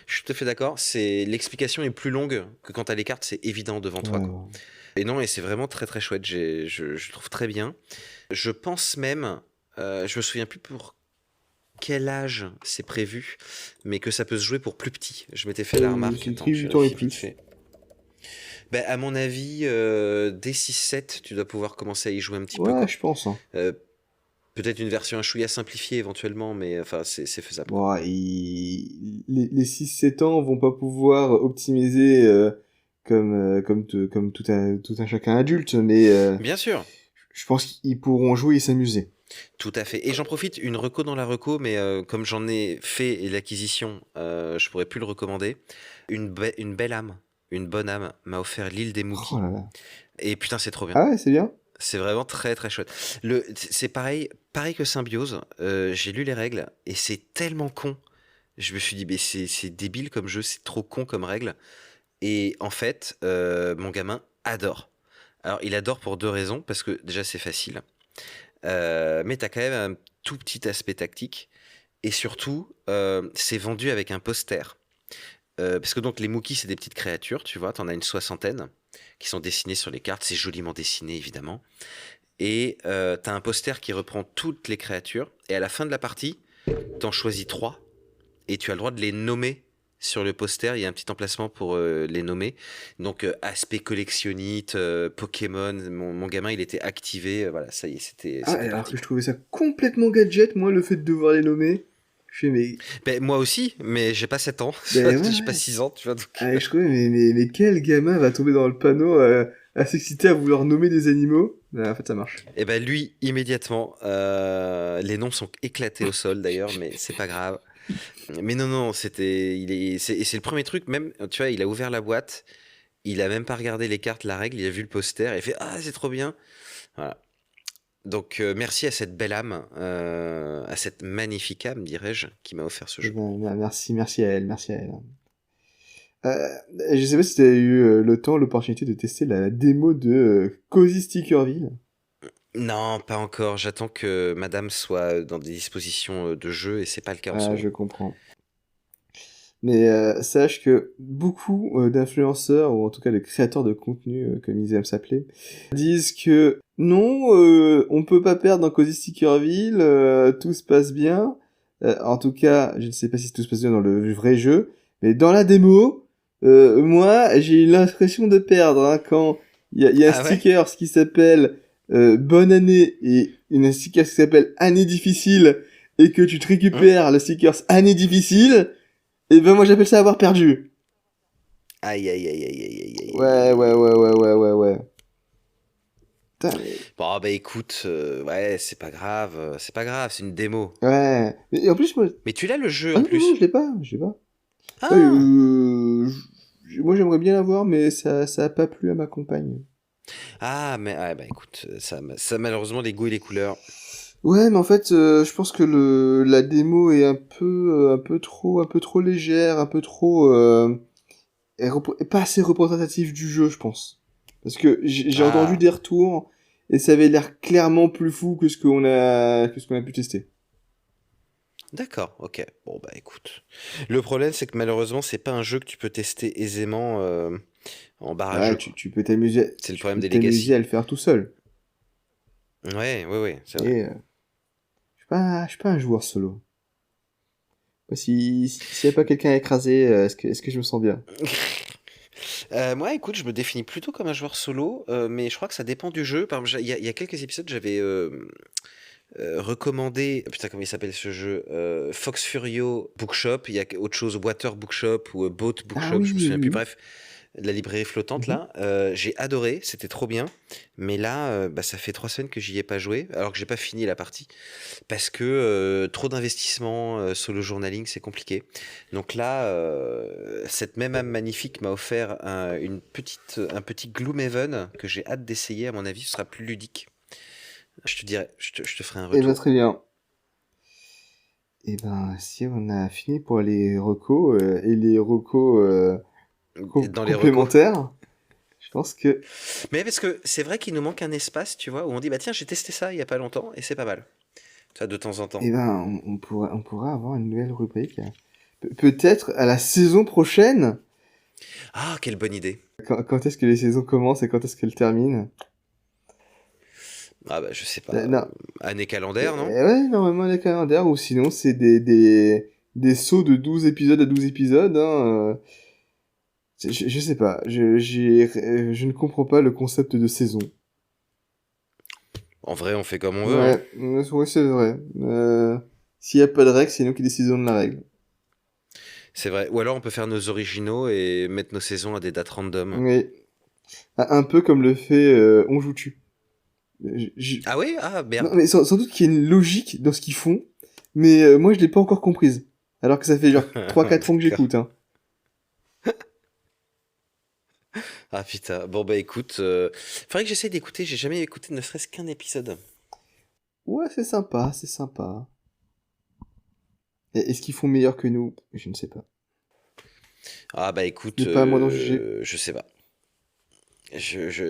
je suis tout à fait d'accord. L'explication est plus longue que quand t'as les cartes, c'est évident devant toi. Quoi. Et non, et c'est vraiment très très chouette. Je trouve très bien. Je pense même, je me souviens plus pour quel âge c'est prévu, mais que ça peut se jouer pour plus petit. Je m'étais fait la remarque. C'est écrit 8 ans et plus. Ben, à mon avis, dès 6-7, tu dois pouvoir commencer à y jouer un petit peu. Ouais, je pense. Hein. Peut-être une version un chouïa simplifiée éventuellement, mais enfin, c'est faisable. Ouais, les 6-7 ans vont pas pouvoir optimiser comme tout un chacun adulte, mais bien sûr. Je pense qu'ils pourront jouer et s'amuser. Tout à fait. Et j'en profite, une reco dans la reco, mais comme j'en ai fait l'acquisition, je pourrais plus le recommander. Une belle âme, une bonne âme m'a offert l'île des Mookies. Oh là là. Et putain, c'est trop bien. Ah ouais, c'est bien. C'est vraiment très très chouette. C'est pareil que Symbiose. J'ai lu les règles et c'est tellement con. Je me suis dit, mais c'est débile comme jeu, c'est trop con comme règle. Et en fait, mon gamin adore. Alors, il adore pour 2 raisons. Parce que déjà, c'est facile. Mais t'as quand même un tout petit aspect tactique. Et surtout, c'est vendu avec un poster. Parce que donc, les Mookies, c'est des petites créatures, tu vois. T'en as une 60aine qui sont dessinées sur les cartes. C'est joliment dessiné, évidemment. Et t'as un poster qui reprend toutes les créatures. Et à la fin de la partie, t'en choisis 3. Et tu as le droit de les nommer sur le poster. Il y a un petit emplacement pour les nommer. Donc, aspect collectionnite, Pokémon. Mon gamin, il était activé. Voilà, ça y est, c'était alors que je trouvais ça complètement gadget, moi, le fait de devoir les nommer. Je fais, mais... moi aussi, mais j'ai pas 7 ans. Ouais, j'ai pas 6 ans, tu vois. Donc... Ah, je trouvais, mais quel gamin va tomber dans le panneau à s'exciter à vouloir nommer des animaux? En fait, ça marche. Et ben lui, immédiatement, les noms sont éclatés au sol d'ailleurs, mais c'est pas grave. Mais non, c'est le premier truc, même, tu vois, il a ouvert la boîte, il a même pas regardé les cartes, la règle, il a vu le poster, et il fait « Ah, c'est trop bien !» Voilà. Donc, merci à cette belle âme, à cette magnifique âme, dirais-je, qui m'a offert ce jeu. Merci à elle, je sais pas si tu as eu l'opportunité de tester la démo de Cozy Stickerville. Non, pas encore. J'attends que madame soit dans des dispositions de jeu et c'est pas le cas en ce moment. Je comprends. Mais sache que beaucoup d'influenceurs, ou en tout cas de créateurs de contenu, comme ils aiment s'appeler, disent que non, on peut pas perdre dans Cozy Stickerville, tout se passe bien. En tout cas, je ne sais pas si tout se passe bien dans le vrai jeu, mais dans la démo, moi, j'ai eu l'impression de perdre hein, quand il y a un sticker qui s'appelle Bonne année et une sticker qui s'appelle Année difficile et que tu te récupères le sticker Année difficile. Et ben moi j'appelle ça avoir perdu. Aïe. Ouais. Putain, Bon, bah écoute, ouais, c'est pas grave, c'est une démo. Ouais. Et en plus, moi... Mais tu l'as le jeu Ah en non, plus. non, je l'ai pas, je l'ai pas. Ouais, Ah, moi, j'aimerais bien l'avoir, mais ça a pas plu à ma compagne. ah, mais bah écoute, ça malheureusement les goûts et les couleurs. Ouais, mais en fait, je pense que la démo est un peu trop légère, un peu trop, est pas assez représentative du jeu, je pense. Parce que j'ai entendu Ah, des retours et ça avait l'air clairement plus fou que ce qu'on a pu tester. d'accord, ok. Bon bah écoute. Le problème c'est que malheureusement c'est pas un jeu que tu peux tester aisément en barre à Ah, jeu quoi. C'est le tu problème peux des t'amuser à Legacy. le faire tout seul. Ouais, ouais, ouais, c'est vrai. Et je suis pas un joueur solo. S'il y a pas quelqu'un à écraser, est-ce que je me sens bien? Moi, écoute, je me définis plutôt comme un joueur solo, mais je crois que ça dépend du jeu. Par exemple, il y a quelques épisodes, j'avais recommandé, putain, comment il s'appelle ce jeu? Fox Furio Bookshop. Il y a autre chose, Water Bookshop ou Boat Ah Bookshop, je me oui, souviens oui, plus. oui. Bref, la librairie flottante Mhm. là, j'ai adoré, c'était trop bien. Mais là, bah, ça fait 3 semaines que j'y ai pas joué, alors que j'ai pas fini la partie parce que trop d'investissement solo journaling, c'est compliqué. Donc là, cette même âme magnifique m'a offert un petit Gloomhaven que j'ai hâte d'essayer. À mon avis, ce sera plus ludique. Je te dirai, je te ferai un Eh ben, retour. très bien. Eh ben, si on a fini pour les recos, et les recos, Dans les recos. complémentaires, je pense que Mais parce que c'est vrai qu'il nous manque un espace, tu vois, où on dit bah tiens, j'ai testé ça il y a pas longtemps et c'est pas mal. Ça de temps en temps. eh ben, on pourra avoir une nouvelle rubrique. Peut-être à la saison prochaine. Ah, quelle bonne idée. Quand est-ce que les saisons commencent et quand est-ce qu'elles terminent? Ah bah je sais pas. Non. Année calendaire, non? Ouais, normalement les calendaires, ou sinon c'est des sauts de 12 épisodes à 12 épisodes. Hein, je sais pas, je ne comprends pas le concept de saison. En vrai, on fait comme on veut, hein. Ouais, ouais, c'est vrai. S'il n'y a pas de règle, c'est nous qui décidons de la règle. C'est vrai. Ou alors on peut faire nos originaux et mettre nos saisons à des dates random. Mais un peu comme le fait On joue tu. Ah oui? Ah Non, merde. mais sans doute qu'il y a une logique dans ce qu'ils font, mais moi je l'ai pas encore comprise. Alors que ça fait genre 3 4 ans que D'accord. j'écoute, hein. Ah putain. Bon bah écoute, faudrait que j'essaye d'écouter. J'ai jamais écouté ne serait-ce qu'un épisode. Ouais, c'est sympa, c'est sympa. Est-ce qu'ils font meilleur que nous? Je ne sais pas. Ah bah Ce écoute, n'est pas à moi d'en juger. je sais pas.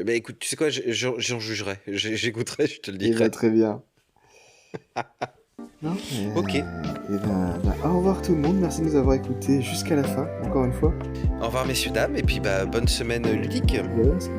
Bah écoute, tu sais quoi, j'en jugerai. J'écouterai, je te le Eh ben, dirai. très bien. Non, Ok. eh ben, au revoir tout le monde. Merci de nous avoir écoutés jusqu'à la fin, encore une fois. Au revoir messieurs dames et puis bah bonne semaine ludique. Yes.